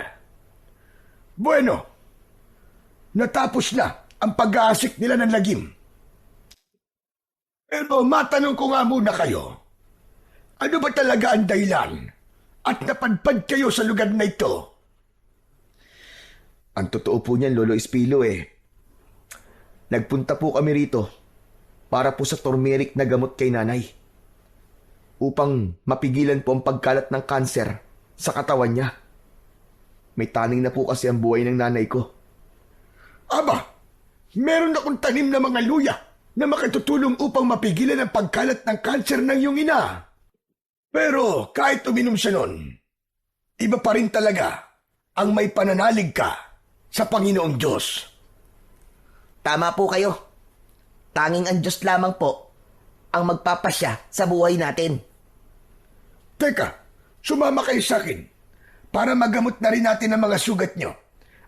Bueno, natapos na ang pag-aasik nila ng lagim. Pero matanong ko nga muna kayo, ano ba talaga ang dahilan at napadpad kayo sa lugar na ito? Ang totoo po niyan, Lolo Espilo nagpunta po kami rito para po sa turmeric na gamot kay nanay upang mapigilan po ang pagkalat ng kanser sa katawan niya. May taning na po kasi ang buhay ng nanay ko. Aba, meron akong tanim na mga luya na makatutulong upang mapigilan ang pagkalat ng kanser ng iyong ina. Pero kahit uminom siya nun, iba pa rin talaga ang may pananalig ka sa Panginoong Diyos. Tama po kayo. Tanging ang Diyos lamang po ang magpapasya sa buhay natin. Teka, sumama kayo sa akin para magamot na rin natin ang mga sugat nyo.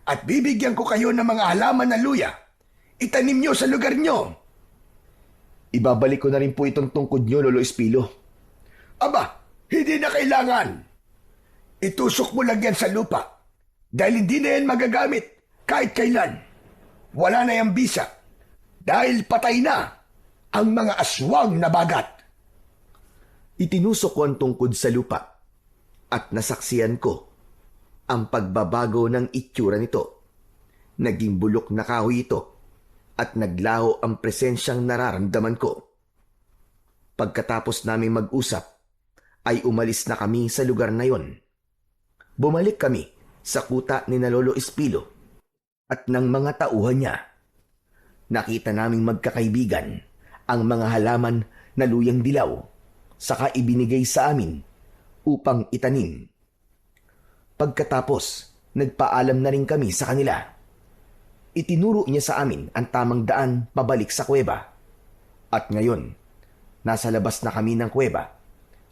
At bibigyan ko kayo ng mga halaman na luya. Itanim nyo sa lugar nyo. Ibabalik ko na rin po itong tungkod nyo, Lolo Espilo. Aba, hindi na kailangan. Itusok mo lang yan sa lupa. Dahil hindi na yan magagamit kahit kailan. Wala na yung bisa. Dahil patay na ang mga aswang na bagat. Itinusok ko ang tungkod sa lupa at nasaksiyan ko ang pagbabago ng itsura nito. Naging bulok na kahoy ito at naglaho ang presensyang nararamdaman ko. Pagkatapos naming mag-usap, ay umalis na kami sa lugar na yon. Bumalik kami sa kuta ni na Lolo Espilo at ng mga tauhan niya. Nakita naming magkakaibigan ang mga halaman na luyang dilaw, saka ibinigay sa amin upang itanim. Pagkatapos, nagpaalam na rin kami sa kanila. Itinuro niya sa amin ang tamang daan pabalik sa kuweba. At ngayon, nasa labas na kami ng kuweba,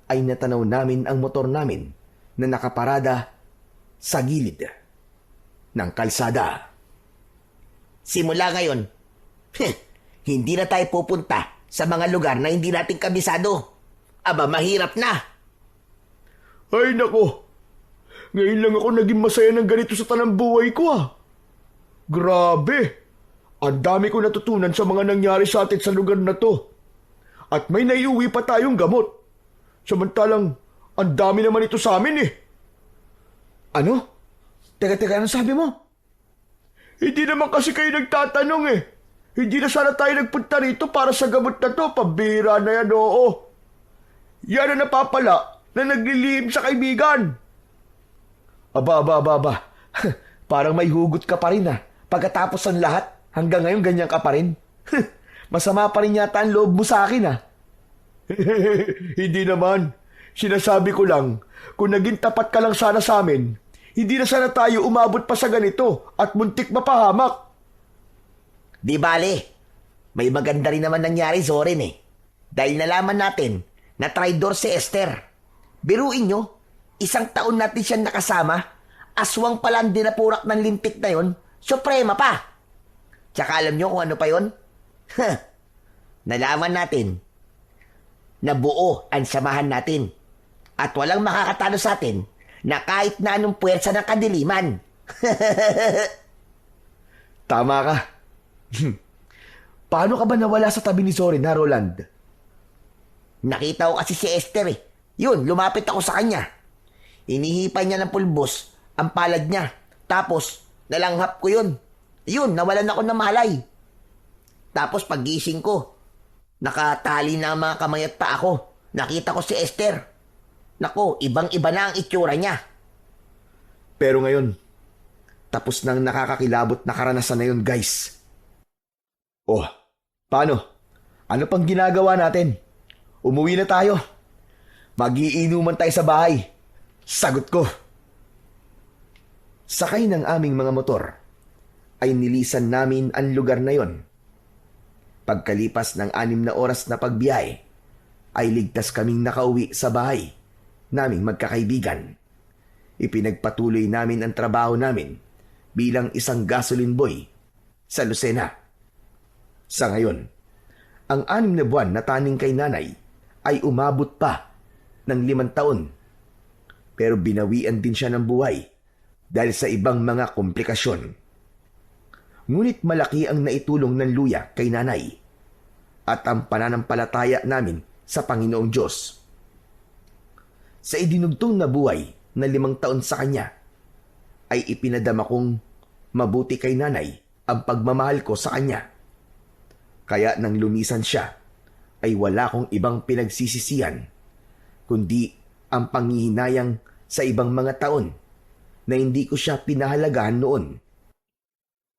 ay natanaw namin ang motor namin na nakaparada sa gilid ng kalsada. Simula ngayon, hindi na tayo pupunta sa mga lugar na hindi natin kabisado. Aba, mahirap na. Ay nako, ngayon lang ako naging masaya ng ganito sa tanang buhay ko Grabe, ang dami ko natutunan sa mga nangyari sa atin sa lugar na to. At may naiuwi pa tayong gamot. Samantalang, ang dami naman ito sa amin Ano? Teka, ano sabi mo? Hindi naman kasi kayo nagtatanong Hindi na sana tayo nagpunta rito para sa gamot na to. Pambira na yan, oo. Yan ang napapala na naglilihim sa kaibigan. Aba. Parang may hugot ka pa rin Pagkatapos ng lahat, hanggang ngayon ganyan ka pa rin. Masama pa rin yata ang loob mo sa akin Hindi naman. Sinasabi ko lang, kung naging tapat ka lang sana sa amin, hindi na sana tayo umabot pa sa ganito at muntik mapahamak. Di bale, may maganda rin naman nangyari, Zorin Dahil nalaman natin na traidor si Esther. Biruin nyo, 1 taon natin siya nakasama, aswang pala ang dinapurak ng lintik na yon, suprema pa. Tsaka alam nyo kung ano pa yon? Nalaman natin na buo ang samahan natin at walang makakatalo sa atin na kahit na anong puwersa ng kadiliman. Tama ka. Paano ka ba nawala sa tabi ni Zorin, Roland? Nakita ko kasi si Esther Yun, lumapit ako sa kanya. Inihipan niya ng pulbos ang palad niya. Tapos, nalanghap ko yun. Yun, nawalan ako ng malay. Tapos paggising ko, nakatali na ang mga kamay at paa ko. Nakita ko si Esther. Nako, ibang-iba na ang itsura niya. Pero ngayon, tapos nang nakakakilabot na karanasan na yun, guys. Oh, paano? Ano pang ginagawa natin? Umuwi na tayo. Magiinuman tayo sa bahay. Sagot ko. Sakay ng aming mga motor, ay nilisan namin ang lugar na yon. Pagkalipas ng 6 na oras na pagbiyahe, ay ligtas kaming nakauwi sa bahay naming magkakaibigan. Ipinagpatuloy namin ang trabaho namin bilang isang gasoline boy sa Lucena. Sa ngayon, ang 6 na buwan na taning kay nanay ay umabot pa ng 5 taon. Pero binawian din siya ng buhay dahil sa ibang mga komplikasyon. Ngunit malaki ang naitulong ng luya kay nanay at ang pananampalataya namin sa Panginoong Diyos. Sa idinugtong na buhay na 5 taon sa kanya, ay ipinadama kong mabuti kay nanay ang pagmamahal ko sa kanya. Kaya nang lumisan siya, ay wala kong ibang pinagsisisihan, kundi ang panghihinayang sa ibang mga taon na hindi ko siya pinahalagahan noon.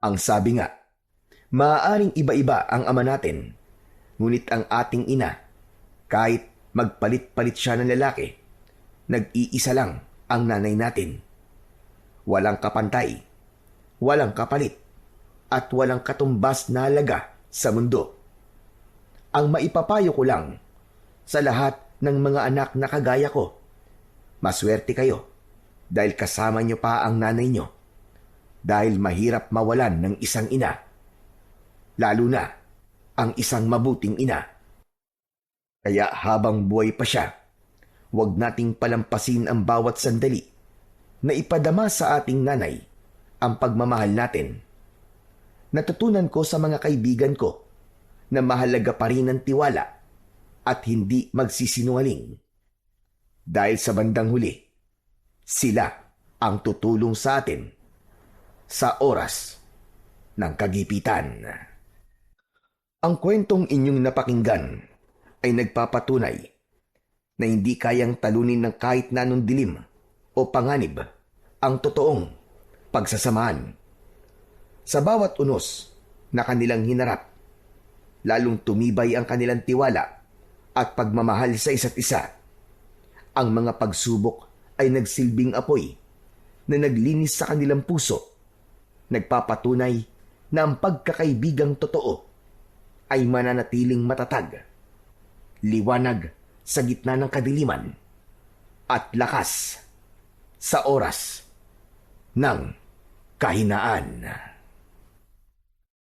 Ang sabi nga, maaaring iba-iba ang ama natin, ngunit ang ating ina, kahit magpalit-palit siya ng lalaki, nag-iisa lang ang nanay natin. Walang kapantay, walang kapalit, at walang katumbas na halaga sa mundo. Ang maipapayo ko lang sa lahat ng mga anak na kagaya ko, maswerte kayo dahil kasama niyo pa ang nanay niyo. Dahil mahirap mawalan ng isang ina, lalo na ang isang mabuting ina. Kaya habang buhay pa siya, huwag nating palampasin ang bawat sandali na ipadama sa ating nanay ang pagmamahal natin. Natutunan ko sa mga kaibigan ko na mahalaga pa rin ang tiwala at hindi magsisinungaling. Dahil sa bandang huli, sila ang tutulong sa atin sa oras ng kagipitan. Ang kwentong inyong napakinggan ay nagpapatunay na hindi kayang talunin ng kahit na anong dilim o panganib ang totoong pagsasamahan. Sa bawat unos na kanilang hinarap, lalong tumibay ang kanilang tiwala at pagmamahal sa isa't isa. Ang mga pagsubok ay nagsilbing apoy na naglinis sa kanilang puso, nagpapatunay na ang pagkakaibigang totoo ay mananatiling matatag, liwanag sa gitna ng kadiliman, at lakas sa oras ng kahinaan.